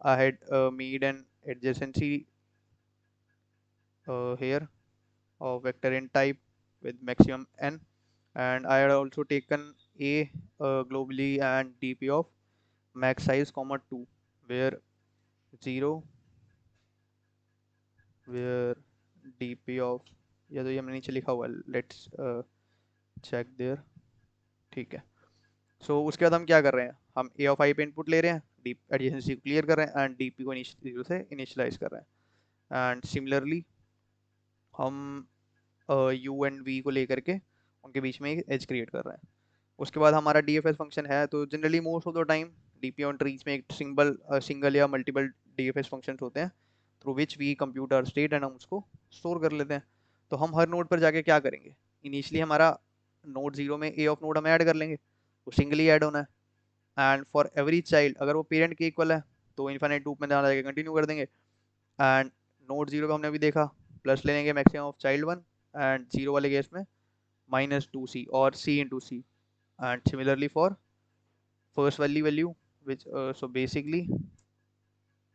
I had made an adjacency here of vector n type with maximum n, and I had also taken a globally and dp of max size comma 2, where 0, where dp of, या तो ये हमने नीचे लिखा हुआ है, लेट्स चेक देयर, ठीक है। सो उसके बाद हम क्या कर रहे हैं, हम ए ऑफ आई पे इनपुट ले रहे हैं, डी एडजेसेंसी को क्लियर कर रहे हैं एंड डीपी को जीरो से इनिशियलाइज कर रहे हैं, एंड सिमिलरली हम यू एंड वी को लेकर के उनके बीच में एक एज क्रिएट कर रहे हैं। उसके बाद हमारा डी एफ एस फंक्शन है, तो generally most of the time DP on trees में एक सिंगल या multiple D F S function होते हैं through which we compute our state and हम उसको स्टोर कर लेते हैं। तो हम हर नोड पर जाके क्या करेंगे, इनिशियली हमारा नोड 0 में ए ऑफ नोड हम ऐड कर लेंगे, वो सिंगली ऐड होना है, एंड फॉर एवरी चाइल्ड अगर वो पेरेंट के इक्वल है तो इन्फाइनाइट लूप में जाना जाके कंटिन्यू कर देंगे, एंड नोड 0 पे हमने अभी देखा प्लस ले लेंगे मैक्सिमम ऑफ चाइल्ड 1, एंड 0 वाले केस में -2c और c into c, and similarly for first वाली वैल्यू विच, सो बेसिकली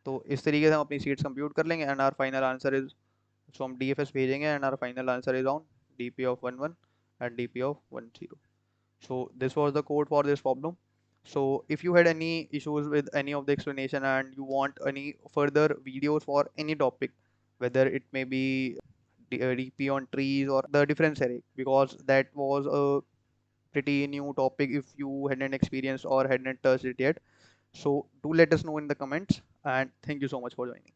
तो इस तरीके से हम अपनी सीट्स कंप्यूट कर लेंगे, and our final answer is, so हम डीएफएस भेजेंगे and our final answer is on DP of 1 1 and DP of 1 0। So this was the code for this problem. So if you had any issues with any of the explanation and you want any further videos for any topic, whether it may be DP on trees or the difference array, because that was a pretty new topic if you hadn't experienced or hadn't touched it yet. So do let us know in the comments, and thank you so much for joining.